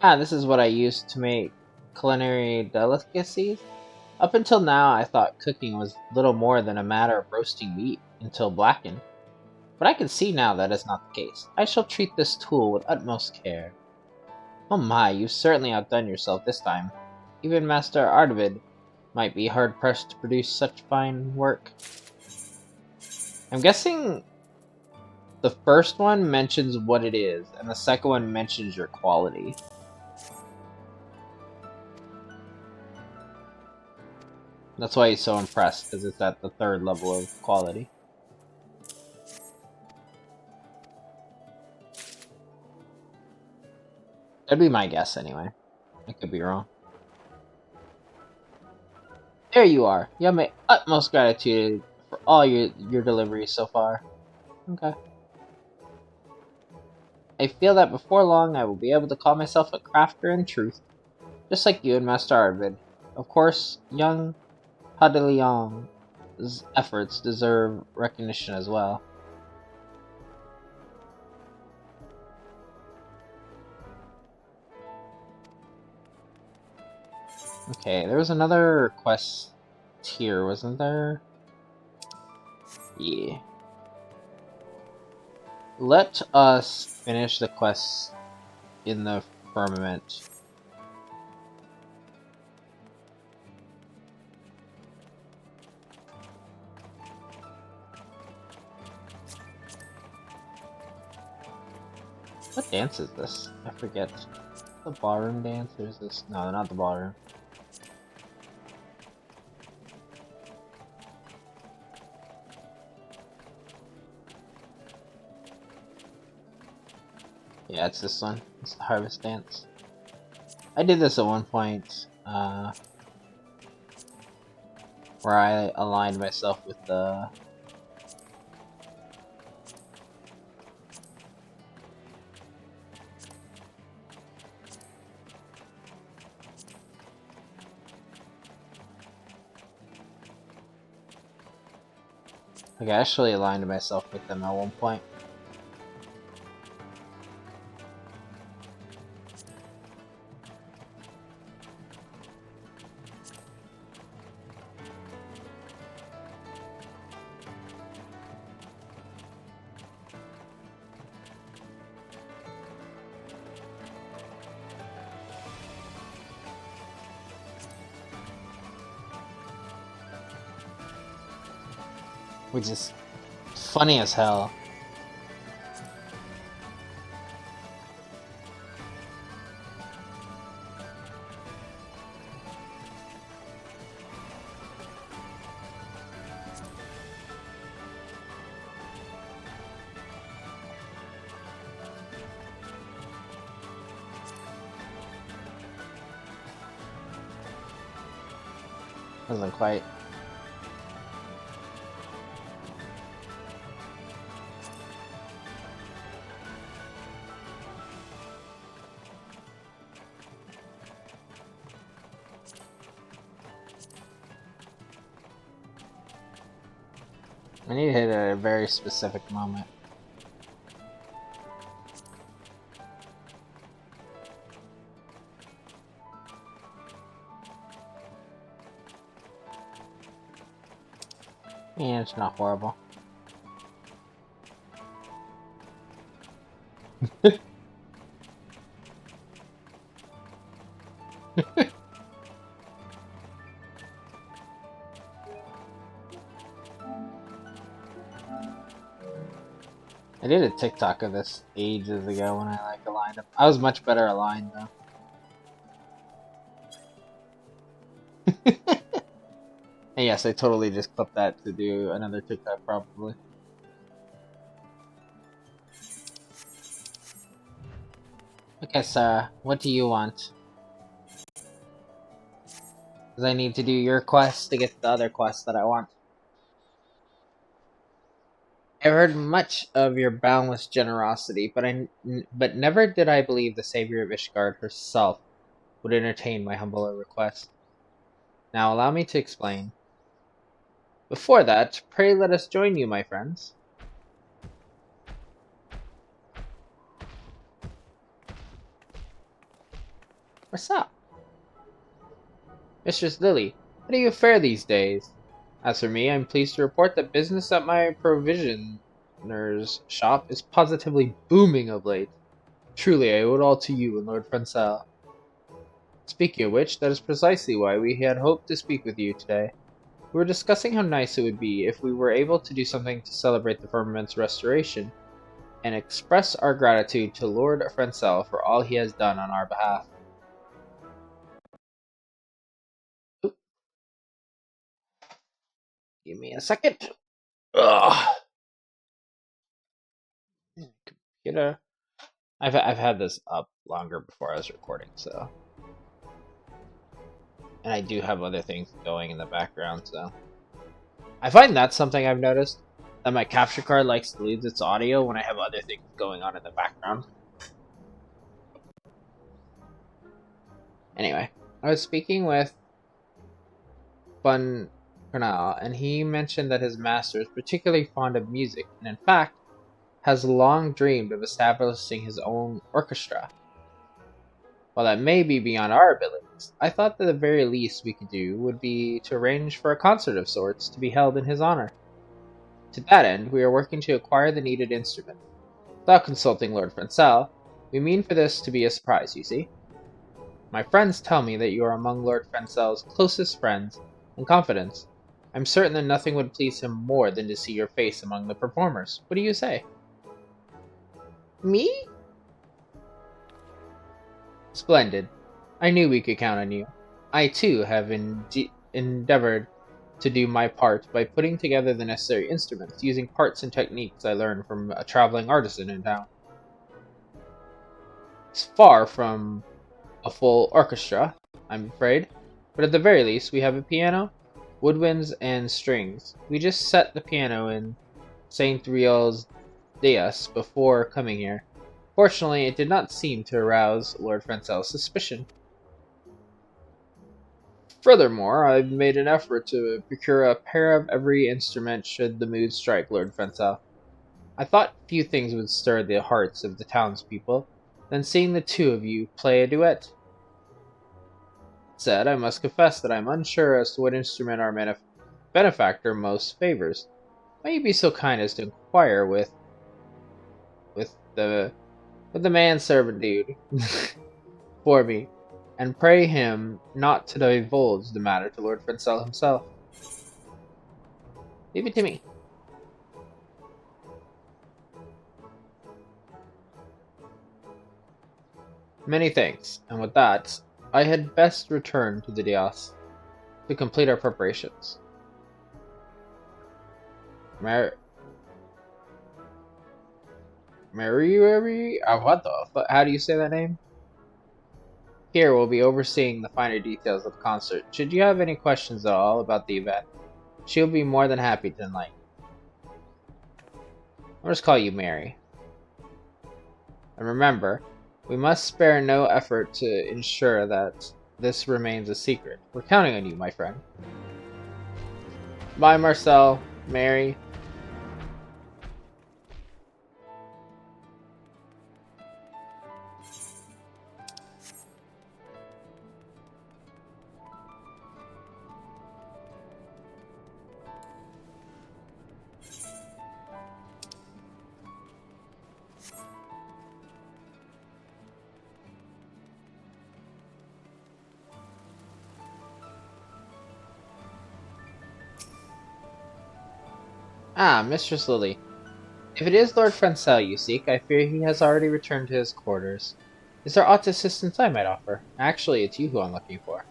Ah, this is what I used to make culinary delicacies. Up until now, I thought cooking was little more than a matter of roasting meat until blackened. But I can see now that is not the case. I shall treat this tool with utmost care. Oh my, you've certainly outdone yourself this time. Even Master Ardavid might be hard-pressed to produce such fine work. I'm guessing the first one mentions what it is, and the second one mentions your quality. That's why he's so impressed, because it's at the third level of quality. That'd be my guess, anyway. I could be wrong. There you are. You have my utmost gratitude for all your deliveries so far. Okay. I feel that before long I will be able to call myself a crafter in truth, just like you and Master Arvid. Of course, young Hadelian's efforts deserve recognition as well. Okay, there was another quest here, wasn't there? Yeah. Let us finish the quest in the Firmament. What dance is this? I forget. The ballroom dance? Or is this? No, not the ballroom. Yeah, it's this one. It's the harvest dance. I did this at one point, where I aligned myself with the... Like, I actually aligned myself with them at one point. which is funny as hell. Doesn't quite. I need to hit it at a very specific moment. Yeah, it's not horrible. I did a TikTok of this ages ago when I like aligned them. I was much better aligned though. And yes, I totally just clipped that to do another TikTok probably. Okay, Sarah, what do you want? Because I need to do your quest to get the other quest that I want. I've heard much of your boundless generosity, but never did I believe the savior of Ishgard herself would entertain my humbler request. Now allow me to explain. Before that, pray let us join you, my friends. What's up? Mistress Lily, how do you fare these days? As for me, I'm pleased to report that business at my provisioner's shop is positively booming of late. Truly, I owe it all to you and Lord Francel. Speaking of which, that is precisely why we had hoped to speak with you today. We were discussing how nice it would be if we were able to do something to celebrate the Firmament's restoration, and express our gratitude to Lord Francel for all he has done on our behalf. Oop. Give me a second. Ugh. Computer. I've had this up longer before I was recording, so. And I do have other things going in the background, so. I find that's something I've noticed, that my capture card likes to lose its audio when I have other things going on in the background. Anyway, I was speaking with Bun Kernal, and he mentioned that his master is particularly fond of music, and in fact, has long dreamed of establishing his own orchestra. While that may be beyond our abilities, I thought that the very least we could do would be to arrange for a concert of sorts to be held in his honor. To that end, we are working to acquire the needed instrument. Without consulting Lord Francel, we mean for this to be a surprise, you see. My friends tell me that you are among Lord Francel's closest friends and confidants. I'm certain that nothing would please him more than to see your face among the performers. What do you say? Me? Splendid. I knew we could count on you. I too have endeavored to do my part by putting together the necessary instruments, using parts and techniques I learned from a traveling artisan in town. It's far from a full orchestra, I'm afraid, but at the very least we have a piano, woodwinds, and strings. We just set the piano in Saint Riel's dais before coming here. Fortunately, it did not seem to arouse Lord Francel's suspicion. Furthermore, I've made an effort to procure a pair of every instrument should the mood strike Lord Francel. I thought few things would stir the hearts of the townspeople than seeing the two of you play a duet. That said, I must confess that I am unsure as to what instrument our benefactor most favors. May you be so kind as to inquire with the manservant dude for me, and pray him not to divulge the matter to Lord Francel himself. Leave it to me. Many thanks, and with that, I had best return to the Dios to complete our preparations. Mary, what the fuck? How do you say that name? Here will be overseeing the finer details of the concert. Should you have any questions at all about the event, she'll be more than happy to enlighten. I'll just call you Mary. And remember, we must spare no effort to ensure that this remains a secret. We're counting on you, my friend. Bye, Marcel, Mary. Ah, Mistress Lily. If it is Lord Francel you seek, I fear he has already returned to his quarters. Is there aught assistance I might offer? Actually, it's you who I'm looking for.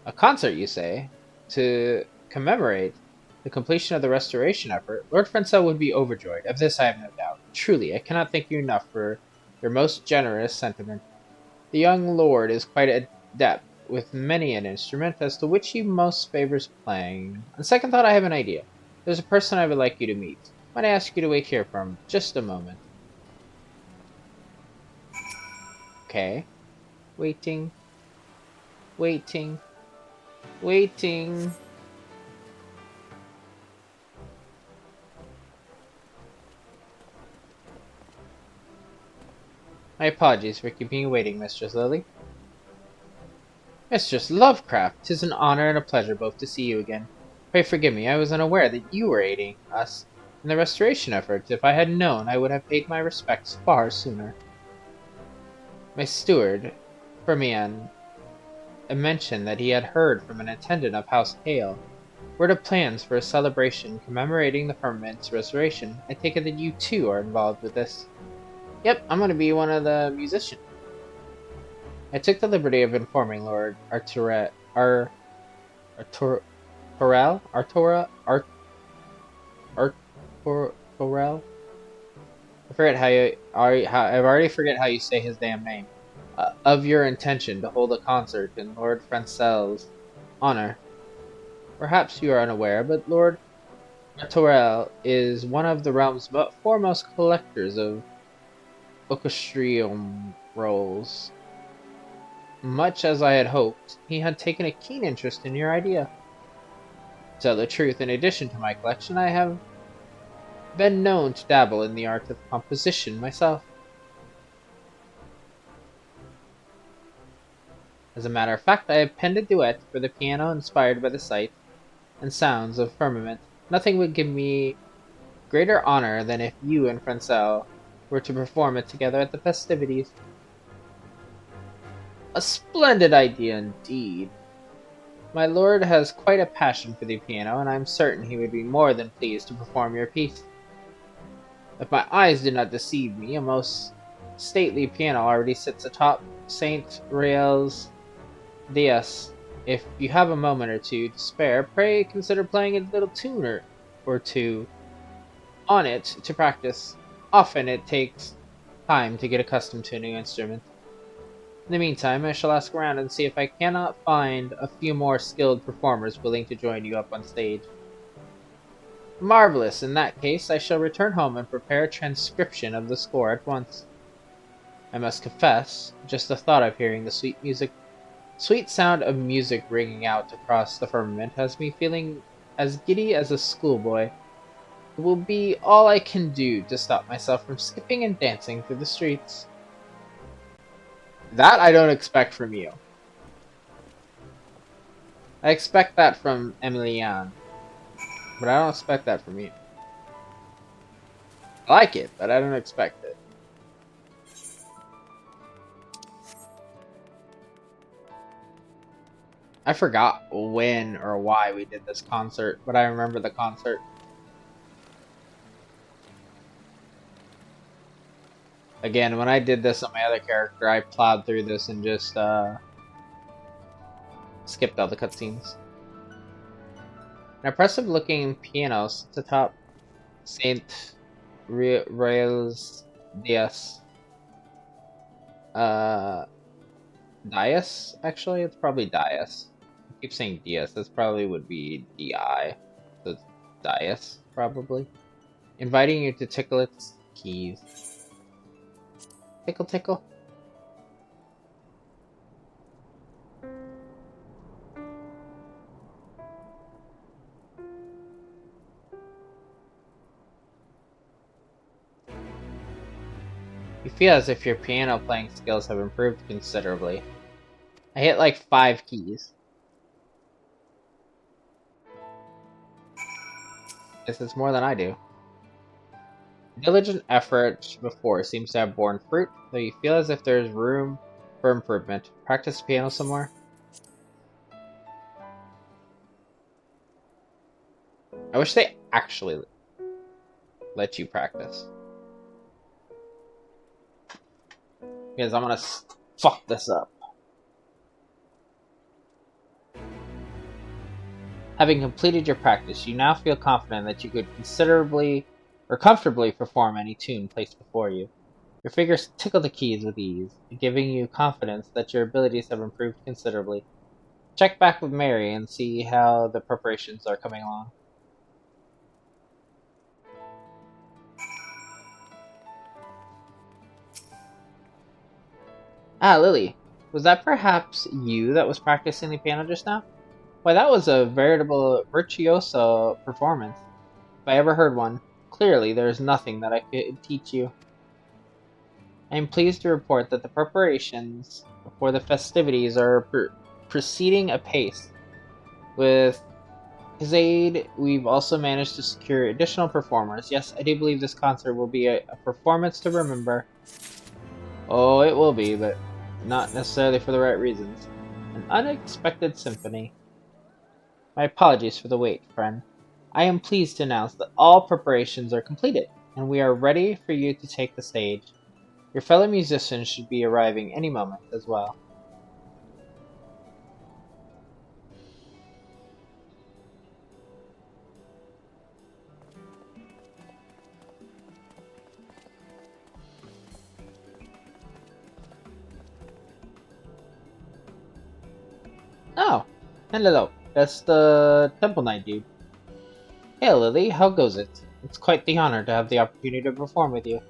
A concert, you say? To commemorate the completion of the restoration effort, Lord Francel would be overjoyed. Of this I have no doubt. Truly, I cannot thank you enough for your most generous sentiment. The young lord is quite adept with many an instrument, as to which he most favors playing. On second thought, I have an idea. There's a person I would like you to meet. Might I ask you to wait here for just a moment? Okay. Waiting. Waiting. Waiting. My apologies for keeping you waiting, Mistress Lily. Mistress Lovecraft, 'tis an honor and a pleasure both to see you again. Pray forgive me, I was unaware that you were aiding us in the restoration efforts. If I had known, I would have paid my respects far sooner. My steward, Firmament, mentioned that he had heard from an attendant of House Hale word of plans for a celebration commemorating the Firmament's restoration. I take it that you too are involved with this. Yep, I'm going to be one of the musicians. I took the liberty of informing Lord Arturel. I forget how you. I've already forget how you say his damn name. Of your intention to hold a concert in Lord Francel's honor. Perhaps you are unaware, but Lord Arturel is one of the realm's foremost collectors of orchestrion rolls. Much as I had hoped, he had taken a keen interest in your idea. To tell the truth, in addition to my collection, I have been known to dabble in the art of composition myself. As a matter of fact, I have penned a duet for the piano inspired by the sight and sounds of Firmament. Nothing would give me greater honor than if you and Francel were to perform it together at the festivities. A splendid idea indeed. My lord has quite a passion for the piano, and I am certain he would be more than pleased to perform your piece. If my eyes did not deceive me, a most stately piano already sits atop Saint Rael's dais. If you have a moment or two to spare, pray consider playing a little tune or two on it to practice. Often it takes time to get accustomed to a new instrument. In the meantime, I shall ask around and see if I cannot find a few more skilled performers willing to join you up on stage. Marvelous! In that case, I shall return home and prepare a transcription of the score at once. I must confess, just the thought of hearing the sweet sound of music ringing out across the firmament has me feeling as giddy as a schoolboy. It will be all I can do to stop myself from skipping and dancing through the streets. That I don't expect from you. I expect that from Emilienne, but I don't expect that from you. I like it, but I don't expect it. I forgot when or why we did this concert, but I remember the concert. Again, when I did this on my other character, I plowed through this and just skipped all the cutscenes. An impressive-looking piano sits atop Saint Royals Dias. Dias? Actually, it's probably Dias. I keep saying Dias. This probably would be D-I. So it's Dias, probably. Inviting you to tickle its keys. Tickle, tickle. You feel as if your piano playing skills have improved considerably. I hit like 5 keys. This is more than I do. Diligent effort before seems to have borne fruit, though you feel as if there is room for improvement. Practice piano some more. I wish they actually let you practice. Because I'm gonna fuck this up. Having completed your practice, you now feel confident that you could comfortably perform any tune placed before you. Your fingers tickle the keys with ease, giving you confidence that your abilities have improved considerably. Check back with Mary and see how the preparations are coming along. Ah, Lily, was that perhaps you that was practicing the piano just now? Why, that was a veritable virtuoso performance, if I ever heard one. Clearly, there is nothing that I could teach you. I am pleased to report that the preparations for the festivities are proceeding apace. With his aid, we've also managed to secure additional performers. Yes, I do believe this concert will be a performance to remember. Oh, it will be, but not necessarily for the right reasons. An unexpected symphony. My apologies for the wait, friend. I am pleased to announce that all preparations are completed, and we are ready for you to take the stage. Your fellow musicians should be arriving any moment as well. Oh, hello. That's the Temple Knight dude. Hey Lily, how goes it? It's quite the honor to have the opportunity to perform with you.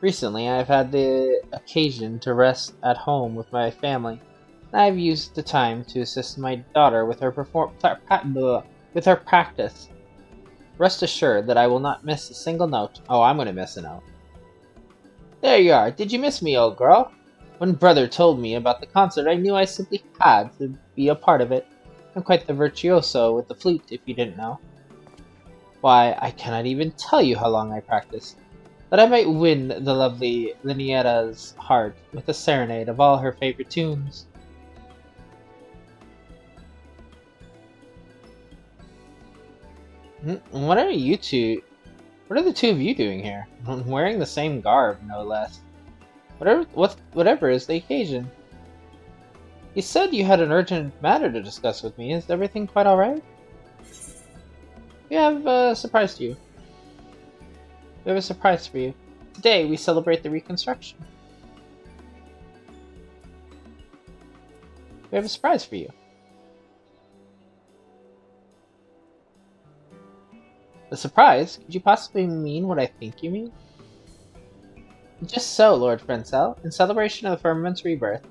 Recently, I've had the occasion to rest at home with my family, and I've used the time to assist my daughter with her practice. Rest assured that I will not miss a single note. Oh, I'm gonna miss a note. There you are. Did you miss me, old girl? When brother told me about the concert, I knew I simply had to be a part of it. I'm quite the virtuoso with the flute, if you didn't know. Why, I cannot even tell you how long I practiced, that I might win the lovely Linietta's heart with a serenade of all her favorite tunes. What are you two? What are the two of you doing here? Wearing the same garb, no less. Whatever is the occasion. You said you had an urgent matter to discuss with me. Is everything quite alright? We have a surprise to you. We have a surprise for you. Today we celebrate the reconstruction. We have a surprise for you. A surprise? Could you possibly mean what I think you mean? Just so, Lord Frencel. In celebration of the Firmament's rebirth,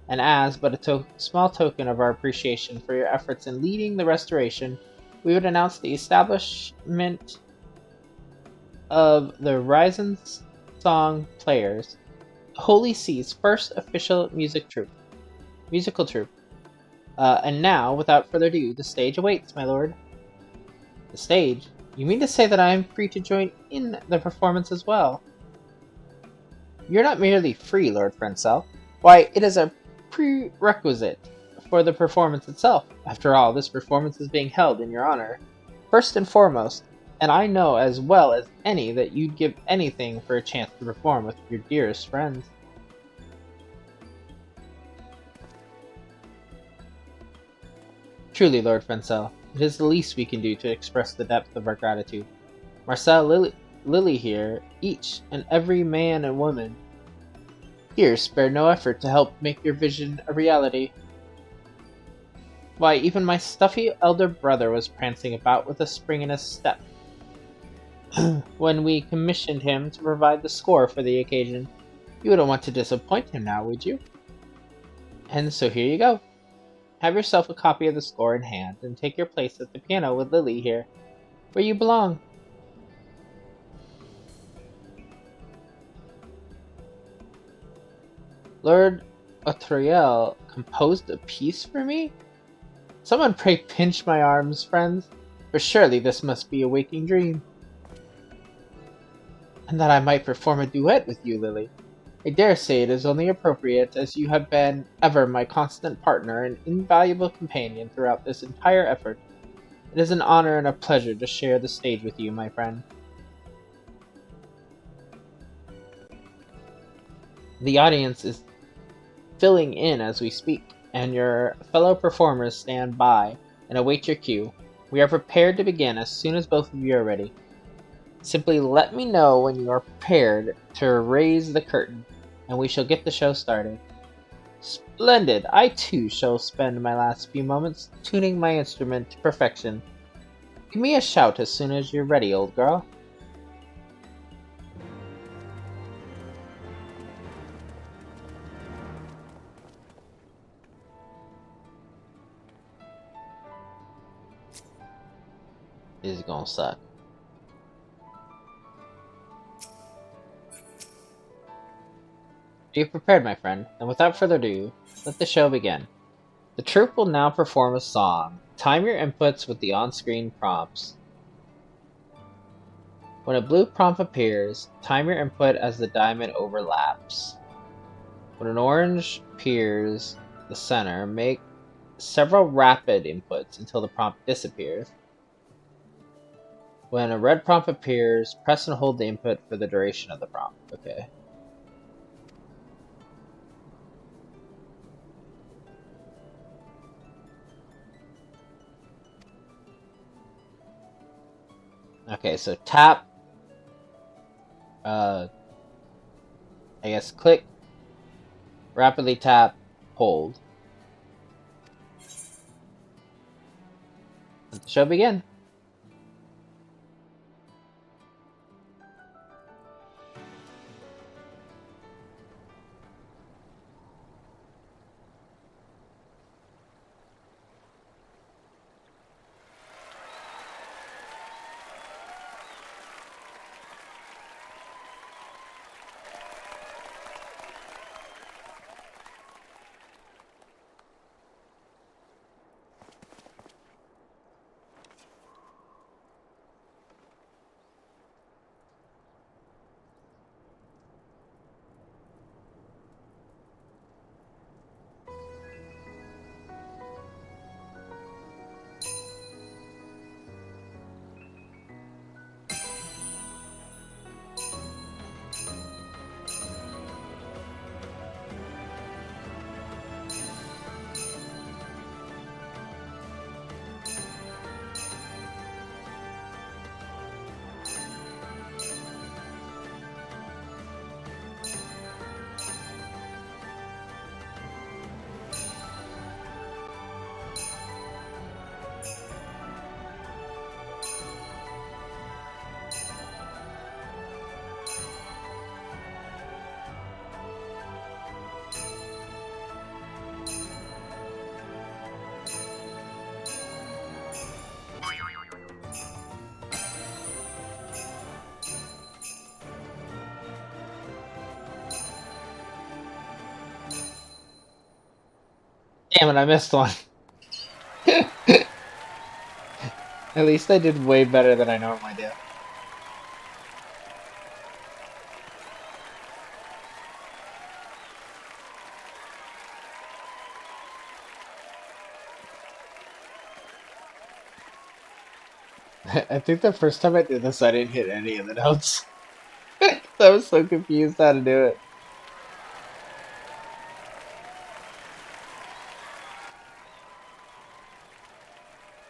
and as but a small token of our appreciation for your efforts in leading the restoration, we would announce the establishment of the Ryzen Song Players, Holy Sea's first official musical troupe. And now, without further ado, the stage awaits, my lord. The stage? You mean to say that I am free to join in the performance as well? You're not merely free, Lord Frencel. Why, it is a prerequisite for the performance itself. After all, this performance is being held in your honor. First and foremost, And I know as well as any that you'd give anything for a chance to perform with your dearest friends. Truly, Lord Fencel, it is the least we can do to express the depth of our gratitude. Marcel, Lily here, each and every man and woman here spared no effort to help make your vision a reality. Why, even my stuffy elder brother was prancing about with a spring in his step when we commissioned him to provide the score for the occasion. You wouldn't want to disappoint him now, would you? And so here you go. Have yourself a copy of the score in hand and take your place at the piano with Lily here, where you belong. Lord Otriel composed a piece for me? Someone pray pinch my arms, friends, for surely this must be a waking dream. And that I might perform a duet with you, Lily. I dare say it is only appropriate, as you have been ever my constant partner and invaluable companion throughout this entire effort. It is an honor and a pleasure to share the stage with you, my friend. The audience is filling in as we speak, and your fellow performers stand by and await your cue. We are prepared to begin as soon as both of you are ready. Simply let me know when you are prepared to raise the curtain, and we shall get the show started. Splendid! I too shall spend my last few moments tuning my instrument to perfection. Give me a shout as soon as you're ready, old girl. This is gonna suck. Are you prepared, my friend? And without further ado, let the show begin. The troupe will now perform a song. Time your inputs with the on-screen prompts. When a blue prompt appears, time your input as the diamond overlaps. When an orange appears the center, make several rapid inputs until the prompt disappears. When a red prompt appears, press and hold the input for the duration of the prompt. Okay. Okay, so tap, I guess click, rapidly tap, hold. Let the show begin. Damn it, I missed one. At least I did way better than I normally do. I think the first time I did this, I didn't hit any of the notes. I was so confused how to do it.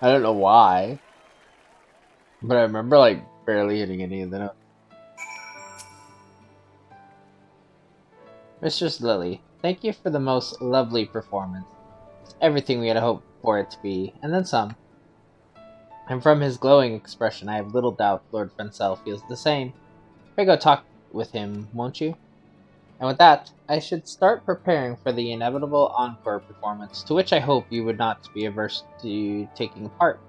I don't know why, but I remember like barely hitting any of the notes. Mistress Lily, thank you for the most lovely performance. It's everything we had hoped for it to be, and then some. And from his glowing expression, I have little doubt Lord Fencel feels the same. Pray go talk with him, won't you? And with that, I should start preparing for the inevitable encore performance, to which I hope you would not be averse to taking part.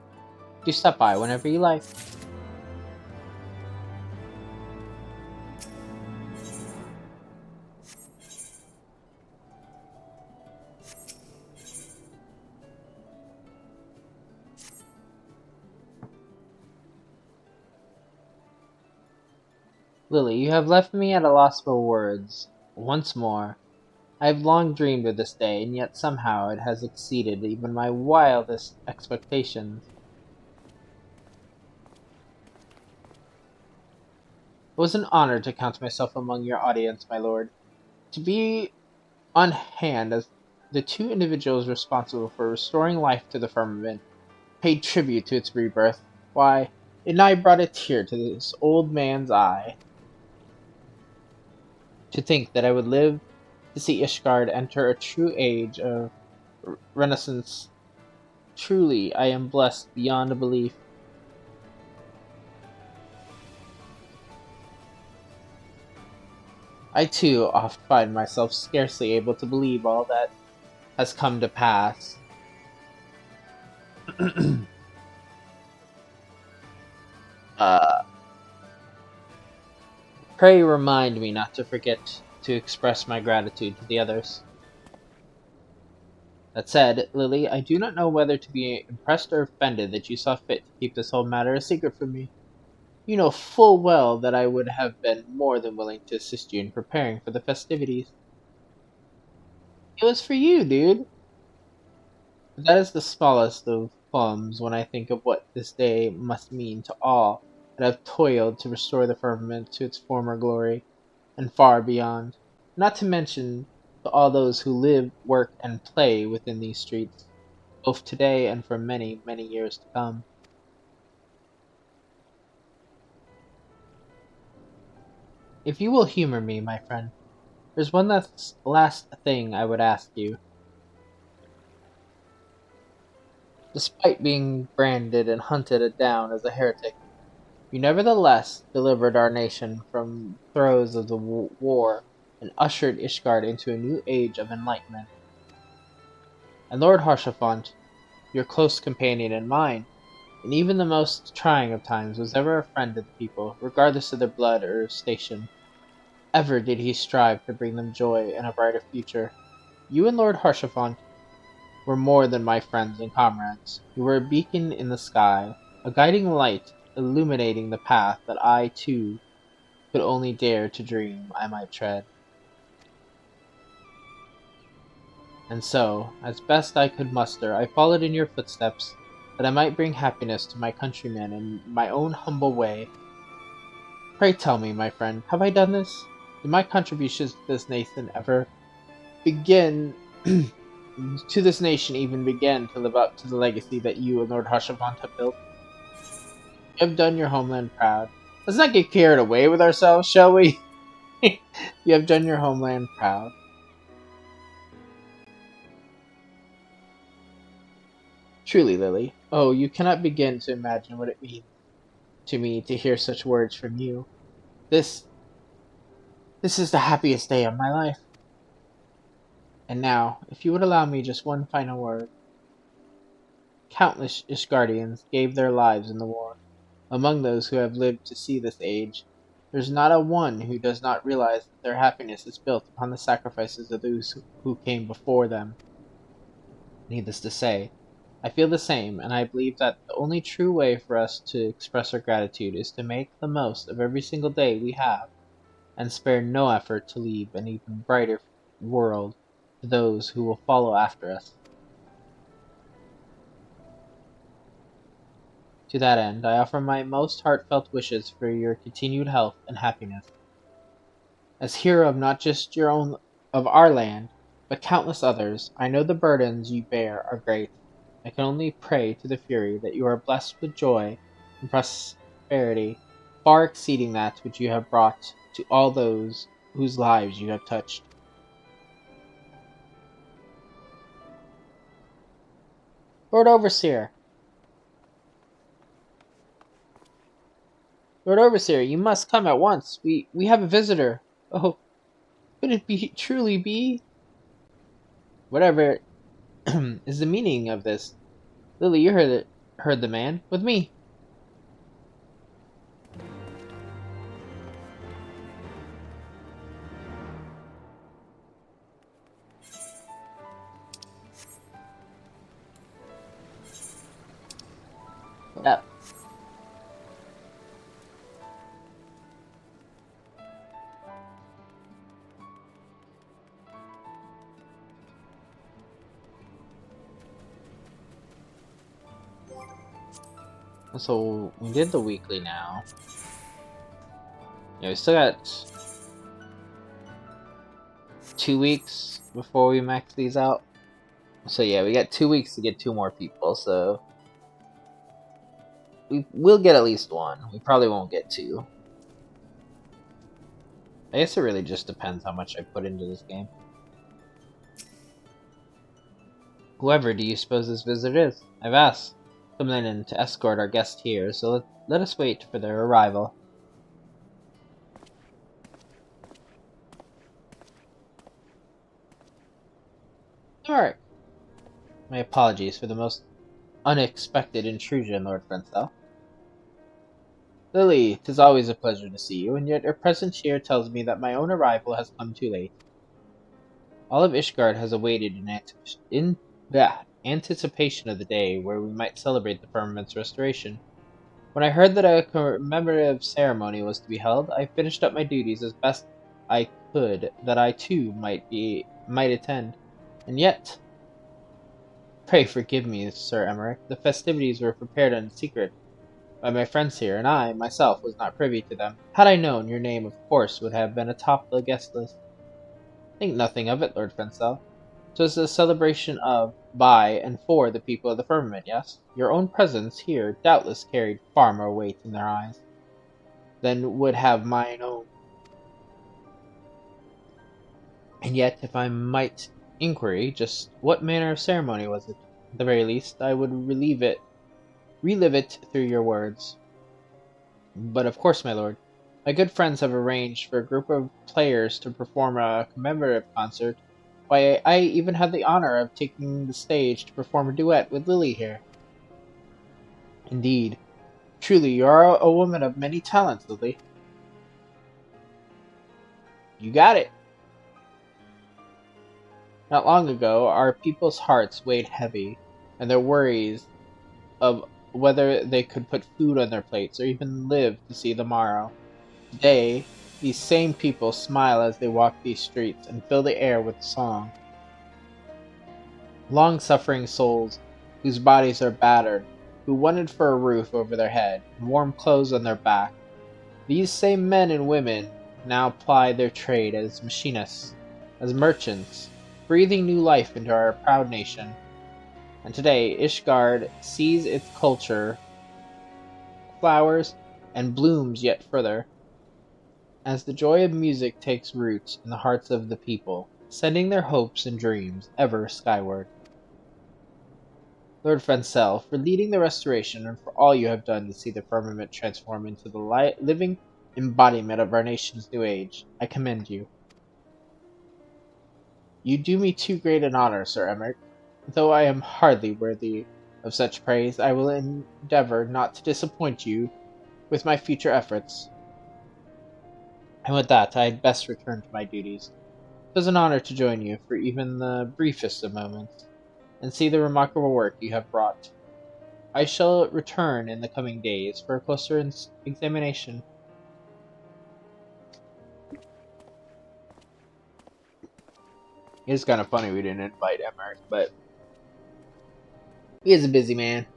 Do stop by whenever you like. Lily, you have left me at a loss for words. Once more. I have long dreamed of this day, and yet somehow it has exceeded even my wildest expectations. It was an honor to count myself among your audience, my lord. To be on hand as the two individuals responsible for restoring life to the firmament paid tribute to its rebirth, why, it nigh brought a tear to this old man's eye. To think that I would live to see Ishgard enter a true age of renaissance. Truly, I am blessed beyond a belief. I too oft find myself scarcely able to believe all that has come to pass. uh, Pray remind me not to forget to express my gratitude to the others. That said, Lily, I do not know whether to be impressed or offended that you saw fit to keep this whole matter a secret from me. You know full well that I would have been more than willing to assist you in preparing for the festivities. It was for you, dude. But that is the smallest of qualms when I think of what this day must mean to all that have toiled to restore the firmament to its former glory, and far beyond. Not to mention to all those who live, work, and play within these streets, both today and for many, many years to come. If you will humor me, my friend, there's one last thing I would ask you. Despite being branded and hunted down as a heretic, you nevertheless delivered our nation from throes of the war and ushered Ishgard into a new age of enlightenment. And Lord Harshaphant, your close companion and mine, in even the most trying of times, was ever a friend to the people, regardless of their blood or station. Ever did he strive to bring them joy and a brighter future. You and Lord Harshaphant were more than my friends and comrades. You were a beacon in the sky, a guiding light illuminating the path that I, too, could only dare to dream I might tread. And so, as best I could muster, I followed in your footsteps, that I might bring happiness to my countrymen in my own humble way. Pray tell me, my friend, have I done this? Did my contributions to this nation ever begin to this nation even begin to live up to the legacy that you and Lord Harshavant have built? You have done your homeland proud. Let's not get carried away with ourselves, shall we? You have done your homeland proud. Truly, Lily. Oh, you cannot begin to imagine what it means to me to hear such words from you. This, this is the happiest day of my life. And now, if you would allow me just one final word. Countless Ishgardians gave their lives in the war. Among those who have lived to see this age, there is not a one who does not realize that their happiness is built upon the sacrifices of those who came before them. Needless to say, I feel the same, and I believe that the only true way for us to express our gratitude is to make the most of every single day we have, and spare no effort to leave an even brighter world to those who will follow after us. To that end, I offer my most heartfelt wishes for your continued health and happiness. As hero of not just your own of our land, but countless others, I know the burdens you bear are great. I can only pray to the Fury that you are blessed with joy and prosperity far exceeding that which you have brought to all those whose lives you have touched. Lord Overseer, Lord Overseer, you must come at once. We have a visitor. Oh, could it be truly be? Whatever is the meaning of this? Lily, you heard the man. With me. Yep. So we did the weekly now. Yeah, we still got 2 weeks before we max these out. So yeah, we got 2 weeks to get 2 more people, so we'll get at least one. We probably won't get two. I guess it really just depends how much I put into this game. Whoever do you suppose this visitor is? I've asked Firmament to escort our guest here, so let us wait for their arrival. Alright. My apologies for the most unexpected intrusion, Lord Frenzel. Lily, 'tis always a pleasure to see you, and yet your presence here tells me that my own arrival has come too late. All of Ishgard has awaited anticipation of the day where we might celebrate the Firmament's restoration. When I heard that a commemorative ceremony was to be held, I finished up my duties as best I could, that I too might attend. And yet, pray forgive me, Sir Emmerich, the festivities were prepared in secret by my friends here, and I, myself, was not privy to them. Had I known, your name, of course, would have been atop the guest list. Think nothing of it, Lord Frenzel. 'Twas a celebration of, by, and for the people of the Firmament, yes? Your own presence here doubtless carried far more weight in their eyes than would have mine own. And yet, if I might inquiry, just what manner of ceremony was it? At the very least, I would relive it through your words. But of course, my lord, my good friends have arranged for a group of players to perform a commemorative concert. Why, I even had the honor of taking the stage to perform a duet with Lily here. Indeed. Truly, you are a woman of many talents, Lily. You got it. Not long ago, our people's hearts weighed heavy, and their worries of whether they could put food on their plates or even live to see the morrow. Today, these same people smile as they walk these streets and fill the air with song. Long-suffering souls whose bodies are battered, who wanted for a roof over their head and warm clothes on their back. These same men and women now ply their trade as machinists, as merchants, breathing new life into our proud nation. And today, Ishgard sees its culture flowers and blooms yet further, as the joy of music takes root in the hearts of the people, sending their hopes and dreams ever skyward. Lord Frenzel, for leading the restoration and for all you have done to see the Firmament transform into the living embodiment of our nation's new age, I commend you. You do me too great an honor, Sir Emmerich. Though I am hardly worthy of such praise, I will endeavor not to disappoint you with my future efforts. And with that, I had best return to my duties. It was an honor to join you for even the briefest of moments, and see the remarkable work you have brought. I shall return in the coming days for a closer examination. It's kind of funny we didn't invite Emmerich, but he is a busy man.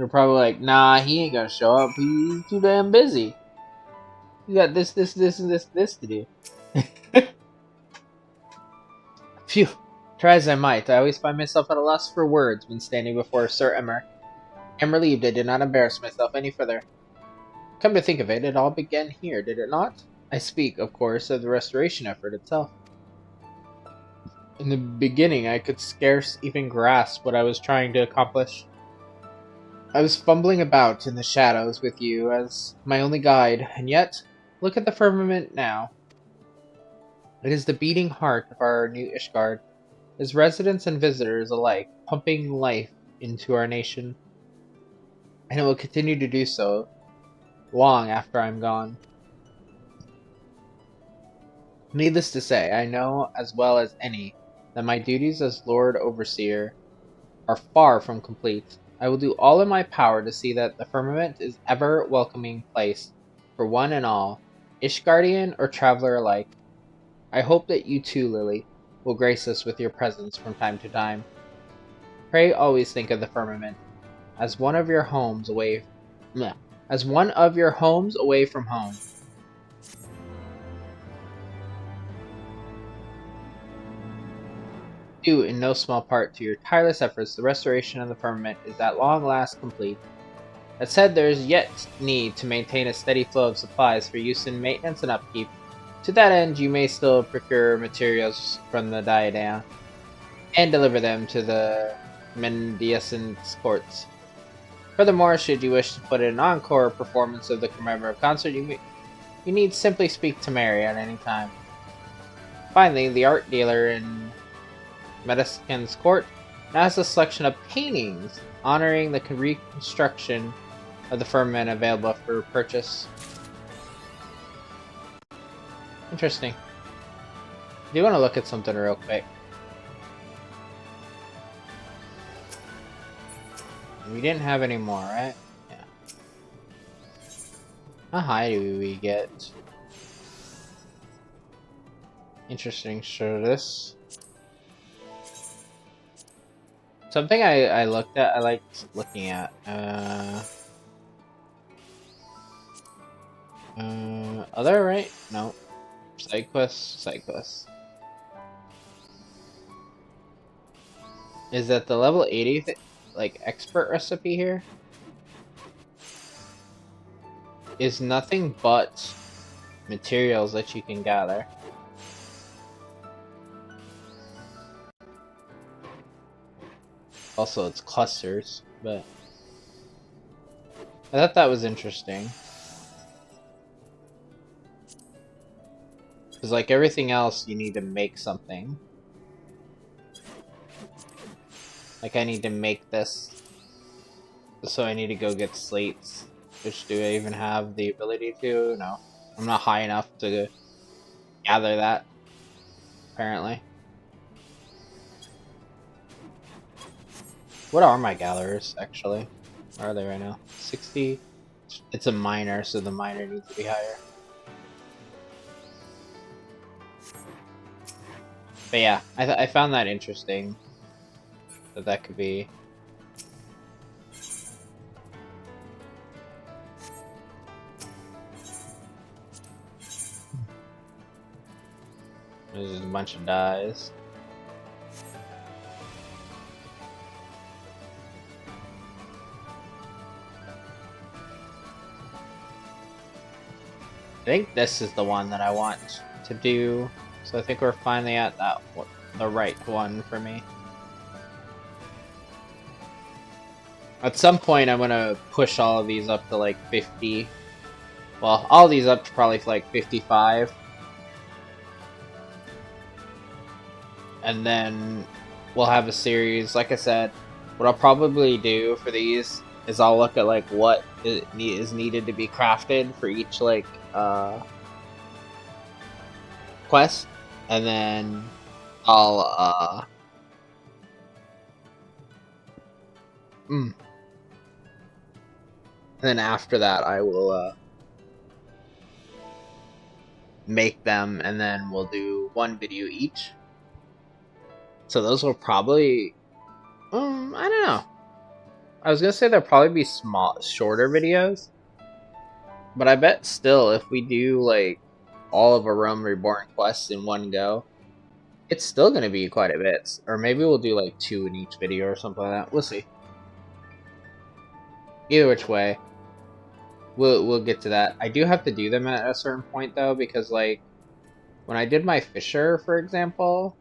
They're probably like, nah, he ain't gonna show up. He's too damn busy. You got this, and this to do. Phew. Try as I might, I always find myself at a loss for words when standing before Sir Emmer. I am relieved I did not embarrass myself any further. Come to think of it, it all began here, did it not? I speak, of course, of the restoration effort itself. In the beginning, I could scarce even grasp what I was trying to accomplish. I was fumbling about in the shadows with you as my only guide, and yet, look at the firmament now. It is the beating heart of our new Ishgard, as residents and visitors alike, pumping life into our nation. And it will continue to do so long after I'm gone. Needless to say, I know as well as any that my duties as Lord Overseer are far from complete. I will do all in my power to see that the firmament is ever welcoming place for one and all, Ishgardian or traveler alike. I hope that you too, Lily, will grace us with your presence from time to time. Pray always think of the firmament as one of your homes away from home. Due in no small part to your tireless efforts, the restoration of the firmament is at long last complete. That said, there is yet need to maintain a steady flow of supplies for use in maintenance and upkeep. To that end, you may still procure materials from the Diadem and deliver them to the Mendicant's courts. Furthermore, should you wish to put in an encore performance of the commemorative concert, you need simply speak to Mary at any time. Finally, the art dealer in Mendicant's court now has a selection of paintings honoring the reconstruction of the firmament available for purchase. Interesting. I do want to look at something real quick. We didn't have any more, right? Yeah. How high do we get? Interesting. So this. Something I looked at, I liked looking at. Other, right? No. Side quests. Is that the level 80 like expert recipe here? Is nothing but materials that you can gather. Also, it's clusters, but I thought that was interesting. Because, like, everything else, you need to make something. Like, I need to make this. So I need to go get slates. Which, do I even have the ability to? No. I'm not high enough to gather that. Apparently. What are my gatherers, actually? Where are they right now? 60? It's a miner, so the miner needs to be higher. But yeah, I found that interesting. That could be... There's just a bunch of dyes. I think this is the one that I want to do. So I think we're finally at that one, the right one for me. At some point, I'm gonna push all of these up to like 50. Well, all these up to probably like 55. And then we'll have a series. Like I said, what I'll probably do for these is I'll look at like what is needed to be crafted for each like quest, and then I'll and then after that I will make them, and then we'll do one video each. So those will probably I don't know. I was gonna say there'll probably be shorter videos, but I bet still if we do like all of a Realm Reborn quests in one go, it's still gonna be quite a bit. Or maybe we'll do like 2 in each video or something like that. We'll see. Either which way, we'll get to that. I do have to do them at a certain point though, because like when I did my Fisher, for example,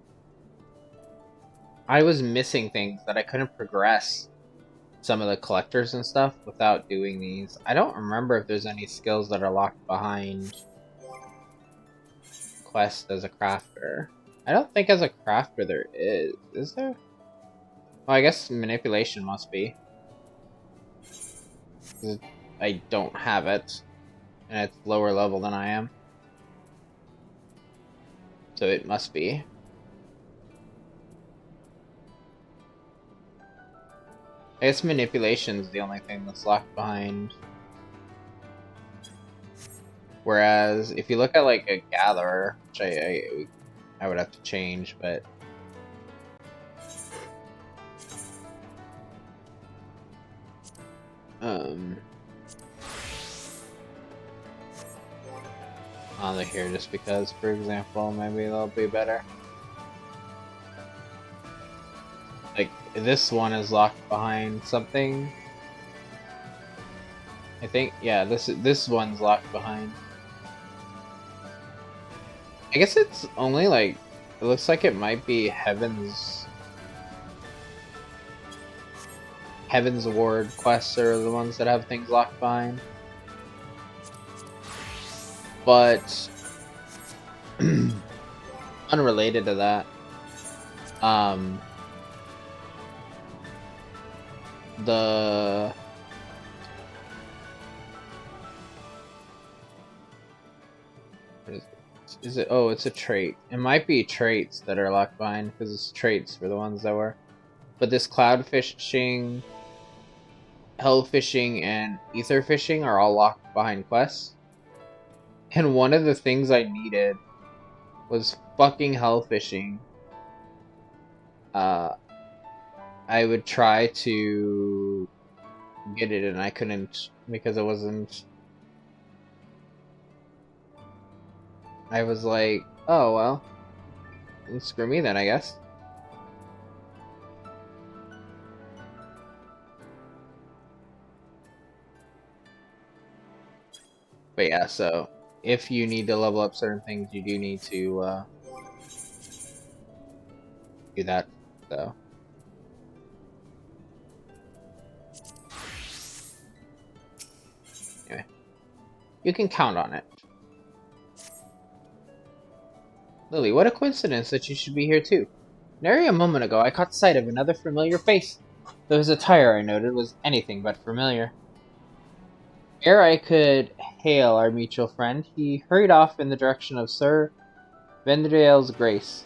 I was missing things that I couldn't progress some of the collectors and stuff without doing these. I don't remember if there's any skills that are locked behind quest as a crafter. I don't think as a crafter there is. Is there? Well, I guess manipulation must be. I don't have it, and it's lower level than I am. So it must be. I guess manipulation is the only thing that's locked behind. Whereas if you look at like a gatherer, which I would have to change, but on the here just because, for example, maybe they'll be better. Like this one is locked behind something. I think yeah, this one's locked behind. I guess it's only like it looks like it might be Heaven's Award quests are the ones that have things locked behind. But unrelated to that, the is it? Oh, it's a trait. It might be traits that are locked behind because it's traits for the ones that were. But this cloud fishing, hell fishing, and ether fishing are all locked behind quests. And one of the things I needed was fucking hell fishing. I would try to get it and I couldn't because it wasn't. I was like, oh well, screw me then, I guess. But yeah, so if you need to level up certain things, you do need to do that, so. Anyway, you can count on it. Lily, what a coincidence that you should be here too. Nary a moment ago, I caught sight of another familiar face, though his attire, I noted, was anything but familiar. Ere I could hail our mutual friend, he hurried off in the direction of Sir Vendriel's Grace.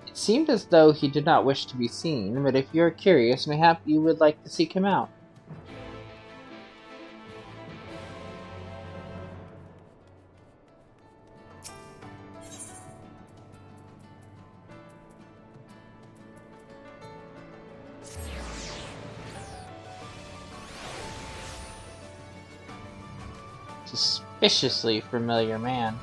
It seemed as though he did not wish to be seen, but if you are curious, mayhap you would like to seek him out. Suspiciously familiar man.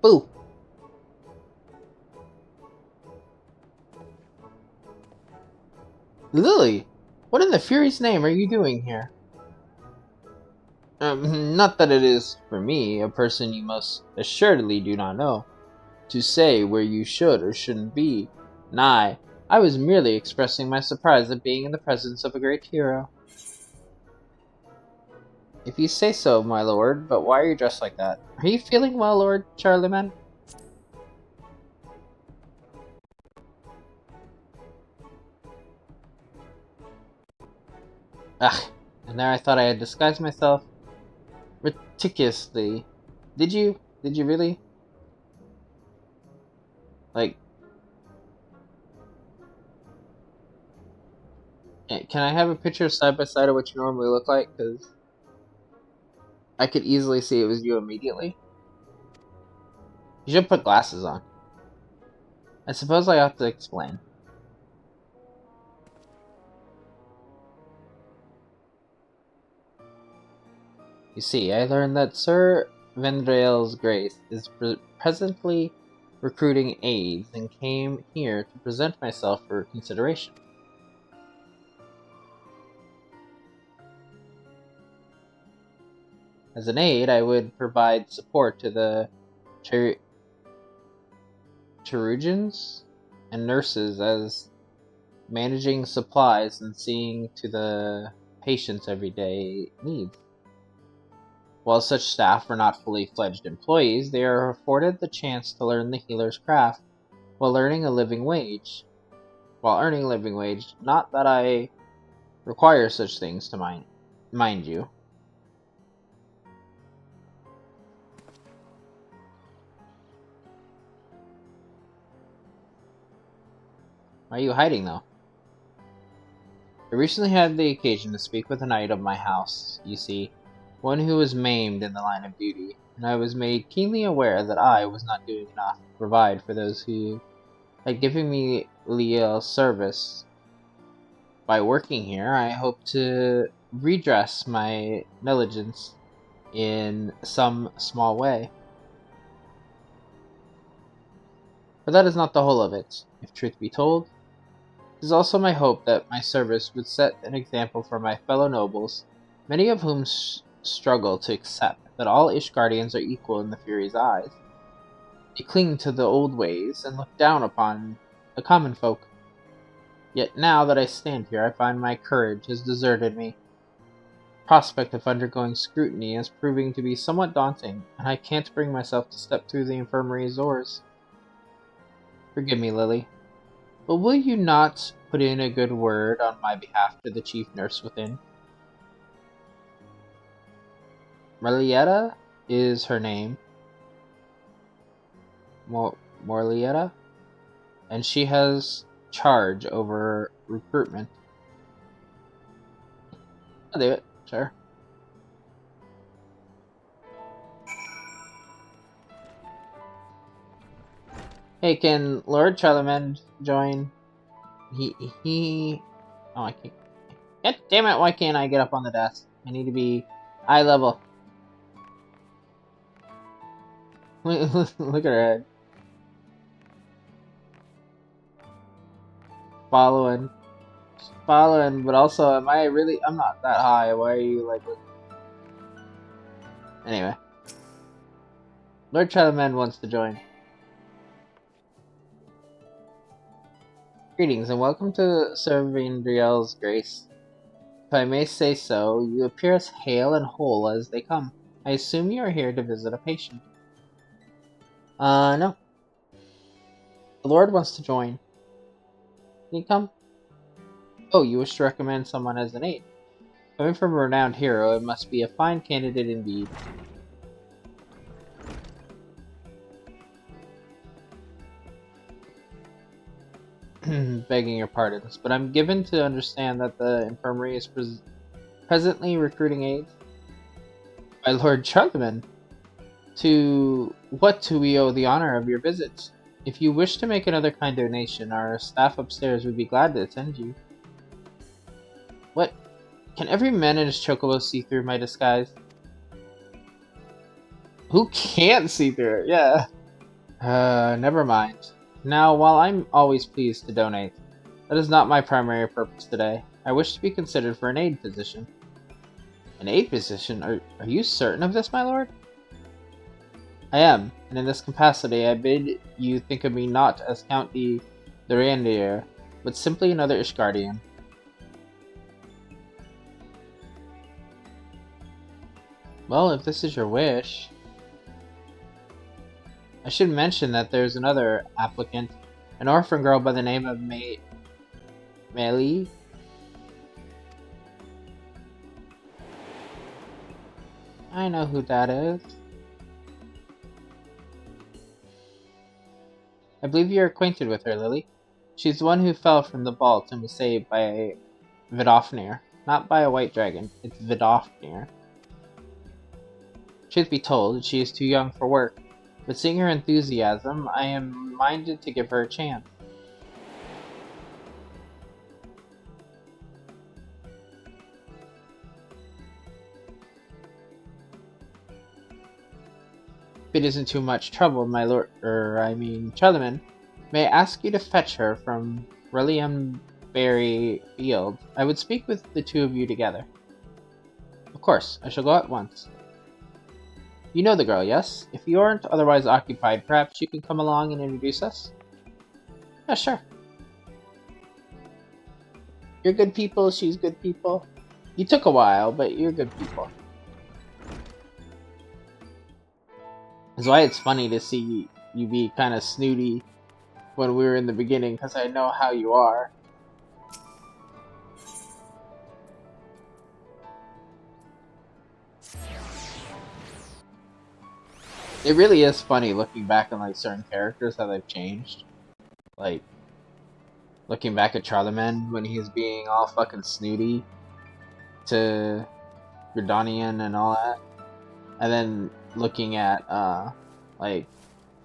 Boo! Lily! What in the Fury's name are you doing here? Not that it is, for me, a person you most assuredly do not know, to say where you should or shouldn't be. Nay, I was merely expressing my surprise at being in the presence of a great hero. If you say so, my lord, but why are you dressed like that? Are you feeling well, Lord Charlemagne? Ugh, and there I thought I had disguised myself meticulously. Did you? Did you really? Like... Can I have a picture side by side of what you normally look like? Because I could easily see it was you immediately. You should put glasses on. I suppose I have to explain. You see, I learned that Sir Vendreil's Grace is presently recruiting aides and came here to present myself for consideration. As an aide, I would provide support to the chirurgeons and nurses as managing supplies and seeing to the patients' everyday needs. While such staff are not fully fledged employees, they are afforded the chance to learn the healer's craft while earning a living wage. Not that I require such things to mind you. Why are you hiding, though? I recently had the occasion to speak with a knight of my house, you see, one who was maimed in the line of duty, and I was made keenly aware that I was not doing enough to provide for those who had given me leal service. By working here, I hope to redress my negligence in some small way. But that is not the whole of it, if truth be told. It is also my hope that my service would set an example for my fellow nobles, many of whom struggle to accept that all Ishgardians are equal in the Fury's eyes. They cling to the old ways and look down upon the common folk. Yet now that I stand here, I find my courage has deserted me. The prospect of undergoing scrutiny is proving to be somewhat daunting, and I can't bring myself to step through the infirmary's doors. Forgive me, Lily. But will you not put in a good word on my behalf to the chief nurse within? Marlietta is her name. Morlietta? And she has charge over recruitment. I'll do it, sure. Hey, can Lord Charlemagne join? Oh, I can't. God damn it, why can't I get up on the desk? I need to be eye level. Look at her head. Following, but also, I'm not that high. Why are you like? Anyway, Lord Charlemagne wants to join. Greetings and welcome to Sir Vendriel's Grace. If I may say so, you appear as hale and whole as they come. I assume you are here to visit a patient. No. The Lord wants to join. Can you come? Oh, you wish to recommend someone as an aide. Coming from a renowned hero, it must be a fine candidate indeed. Begging your pardons, but I'm given to understand that the infirmary is presently recruiting aides. My Lord Charlemagne, to what do we owe the honor of your visit? If you wish to make another kind donation, our staff upstairs would be glad to attend you. What? Can every man in his chocobo see through my disguise? Who can't see through it? Yeah. Never mind. Now, while I'm always pleased to donate, that is not my primary purpose today. I wish to be considered for an aide position. An aide position? Are you certain of this, my lord? I am, and in this capacity I bid you think of me not as Count de Reindeer, but simply another Ishgardian. Well, if this is your wish... I should mention that there's another applicant, an orphan girl by the name of Meili. I know who that is. I believe you're acquainted with her, Lily. She's the one who fell from the vault and was saved by Vidofnir. Not by a white dragon, it's Vidofnir. Truth be told, she is too young for work, but seeing her enthusiasm, I am minded to give her a chance. If it isn't too much trouble, my lord, Charlemagne, may I ask you to fetch her from Berry Field? I would speak with the two of you together. Of course, I shall go at once. You know the girl, yes? If you aren't otherwise occupied, perhaps you can come along and introduce us? Yeah, sure. You're good people, she's good people. You took a while, but you're good people. That's why it's funny to see you be kind of snooty when we were in the beginning, because I know how you are. It really is funny looking back on like certain characters how they've changed. Like, looking back at Charlemagne when he's being all fucking snooty to Gridanian and all that. And then looking at, like,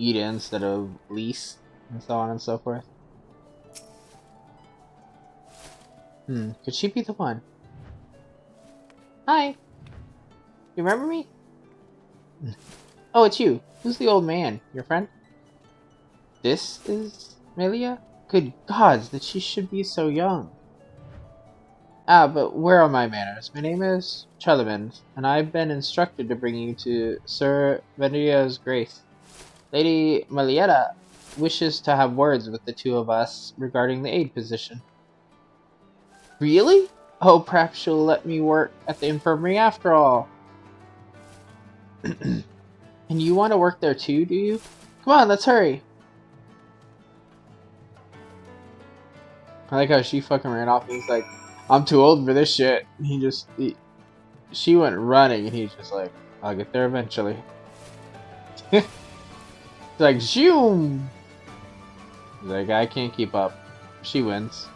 Ida instead of Lise, and so on and so forth. Could she be the one? Hi! You remember me? Oh, it's you. Who's the old man? Your friend? This is Melia? Good gods, that she should be so young. Ah, but where are my manners? My name is Charlemagne, and I've been instructed to bring you to Sir Vendria's grace. Lady Malietta wishes to have words with the two of us regarding the aid position. Really? Oh, perhaps she'll let me work at the infirmary after all. And you want to work there too, do you? Come on, let's hurry. I like how she fucking ran off and he's like, I'm too old for this shit. She went running and he's just like, I'll get there eventually. It's like, zoom! He's like, I can't keep up. She wins.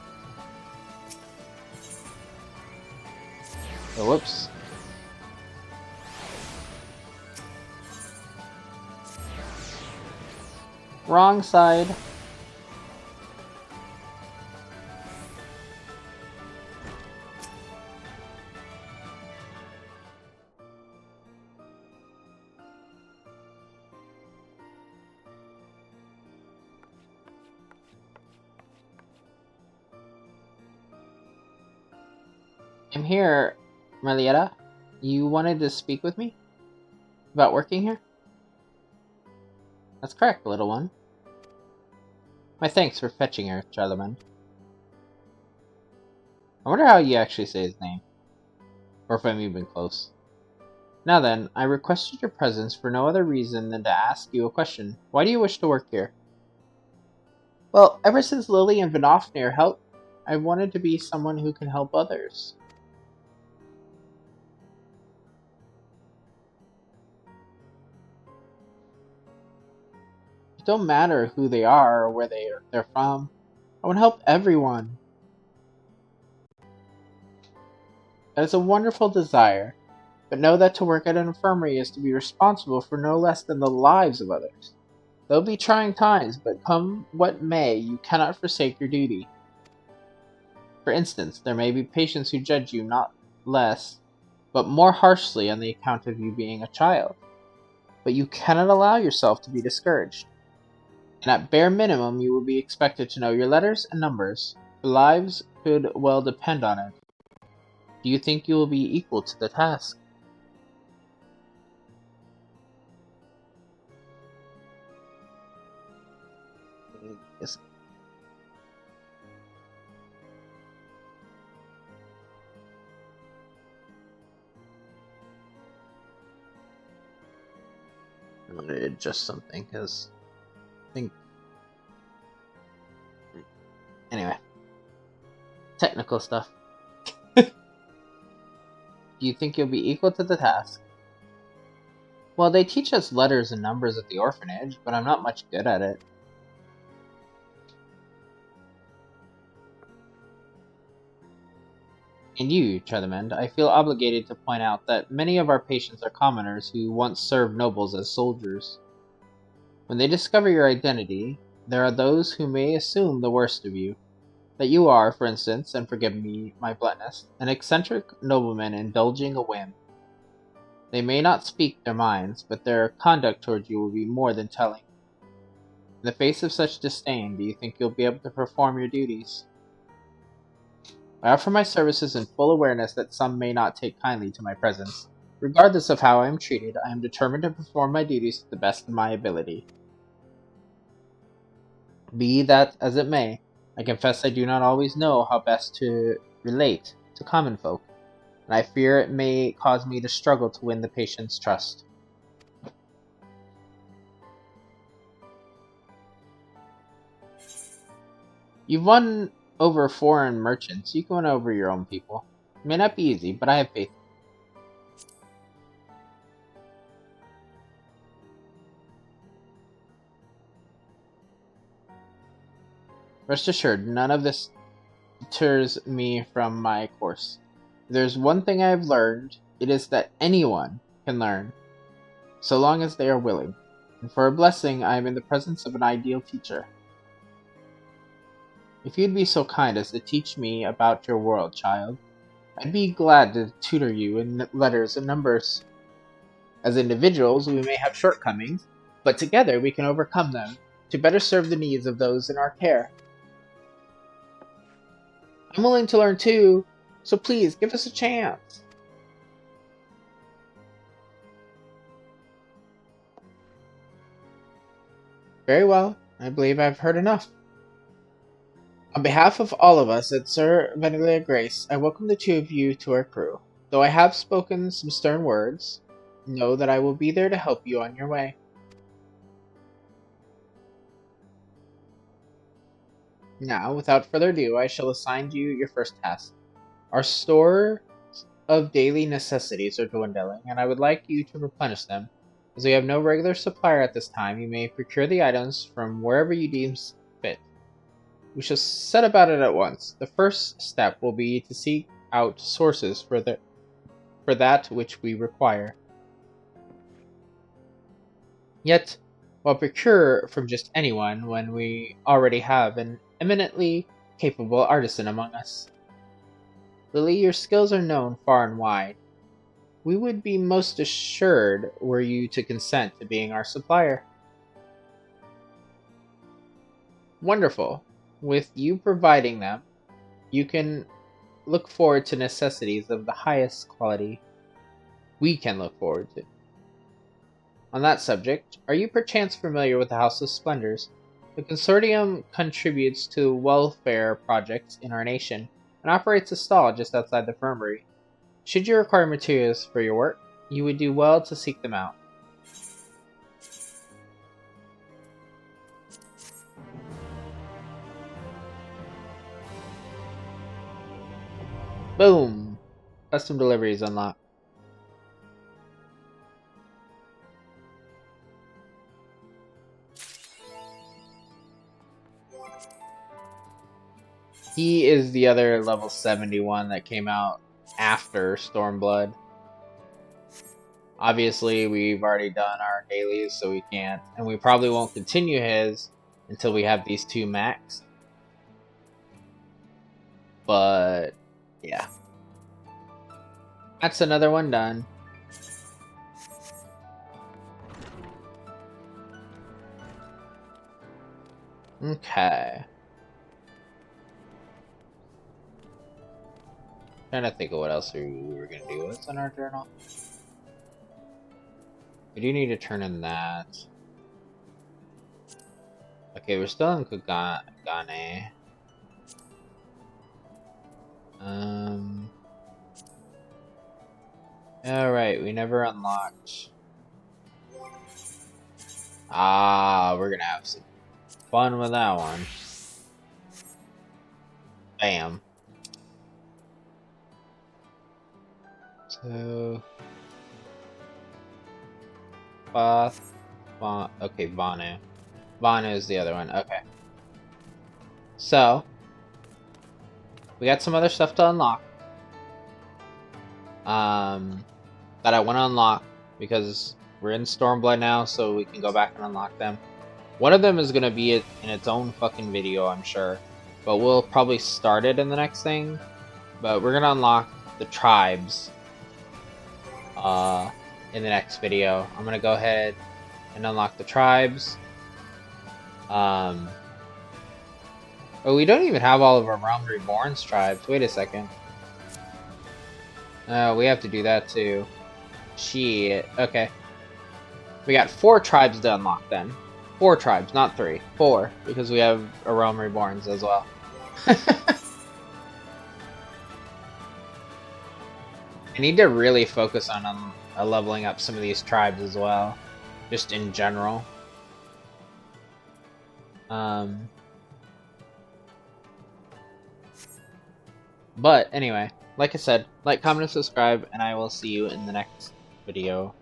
Oh, whoops. Wrong side. I'm here, Marietta. You wanted to speak with me? About working here? That's correct, little one. My thanks for fetching her, Charlemagne. I wonder how you actually say his name. Or if I'm even close. Now then, I requested your presence for no other reason than to ask you a question. Why do you wish to work here? Well, ever since Lily and Vidofnir helped, I wanted to be someone who can help others. It don't matter who they are or where they're from. I want to help everyone. That is a wonderful desire, but know that to work at an infirmary is to be responsible for no less than the lives of others. There'll be trying times, but come what may, you cannot forsake your duty. For instance, there may be patients who judge you not less, but more harshly on the account of you being a child. But you cannot allow yourself to be discouraged. And at bare minimum, you will be expected to know your letters and numbers, for lives could well depend on it. Do you think you will be equal to the task? Yes. I'm going to adjust something, because I think... Anyway. Technical stuff. Do you think you'll be equal to the task? Well, they teach us letters and numbers at the orphanage, but I'm not much good at it. And you, Trethemend, I feel obligated to point out that many of our patients are commoners who once served nobles as soldiers. When they discover your identity, there are those who may assume the worst of you. That you are, for instance, and forgive me my bluntness, an eccentric nobleman indulging a whim. They may not speak their minds, but their conduct towards you will be more than telling. In the face of such disdain, do you think you'll be able to perform your duties? I offer my services in full awareness that some may not take kindly to my presence. Regardless of how I am treated, I am determined to perform my duties to the best of my ability. Be that as it may, I confess I do not always know how best to relate to common folk, and I fear it may cause me to struggle to win the patient's trust. You've won over foreign merchants, you can win over your own people. It may not be easy, but I have faith. Rest assured, none of this deters me from my course. If there's one thing I have learned, it is that anyone can learn, so long as they are willing. And for a blessing, I am in the presence of an ideal teacher. If you'd be so kind as to teach me about your world, child, I'd be glad to tutor you in letters and numbers. As individuals, we may have shortcomings, but together we can overcome them to better serve the needs of those in our care. I'm willing to learn too, so please give us a chance. Very well, I believe I've heard enough. On behalf of all of us at Sir Vanilla Grace, I welcome the two of you to our crew. Though I have spoken some stern words, know that I will be there to help you on your way. Now, without further ado, I shall assign you your first task. Our store of daily necessities are dwindling, and I would like you to replenish them. As we have no regular supplier at this time, you may procure the items from wherever you deem fit. We shall set about it at once. The first step will be to seek out sources for that which we require. Yet, while procure from just anyone when we already have an eminently capable artisan among us? Lily, your skills are known far and wide. We would be most assured were you to consent to being our supplier. Wonderful. With you providing them, you can look forward to necessities of the highest quality we can look forward to. On that subject, are you perchance familiar with the House of Splendors? The consortium contributes to welfare projects in our nation and operates a stall just outside the infirmary. Should you require materials for your work, you would do well to seek them out. Boom! Custom delivery is unlocked. He is the other level 71 that came out after Stormblood. Obviously, we've already done our dailies, so we can't. And we probably won't continue his until we have these two maxed. But, yeah. That's another one done. Okay. Trying to think of what else we were going to do. What's on our journal? We do need to turn in that. Okay, we're still in Kagane. Alright, we never unlocked. We're gonna have some fun with that one. Bam. So... okay, Vanu. Vanu is the other one, okay. So... we got some other stuff to unlock. that I want to unlock because we're in Stormblood now, so we can go back and unlock them. One of them is going to be in its own fucking video, I'm sure. But we'll probably start it in the next thing. But we're going to unlock the tribes in the next video. I'm going to go ahead and unlock the tribes. Oh, we don't even have all of our Realm Reborn's tribes. Wait a second. We have to do that too. Shit. Okay. We got 4 tribes to unlock then. 4 tribes, not 3. 4, because we have a Realm Reborn's as well. I need to really focus on leveling up some of these tribes as well. Just in general. But anyway, like I said, like, comment, and subscribe, and I will see you in the next video.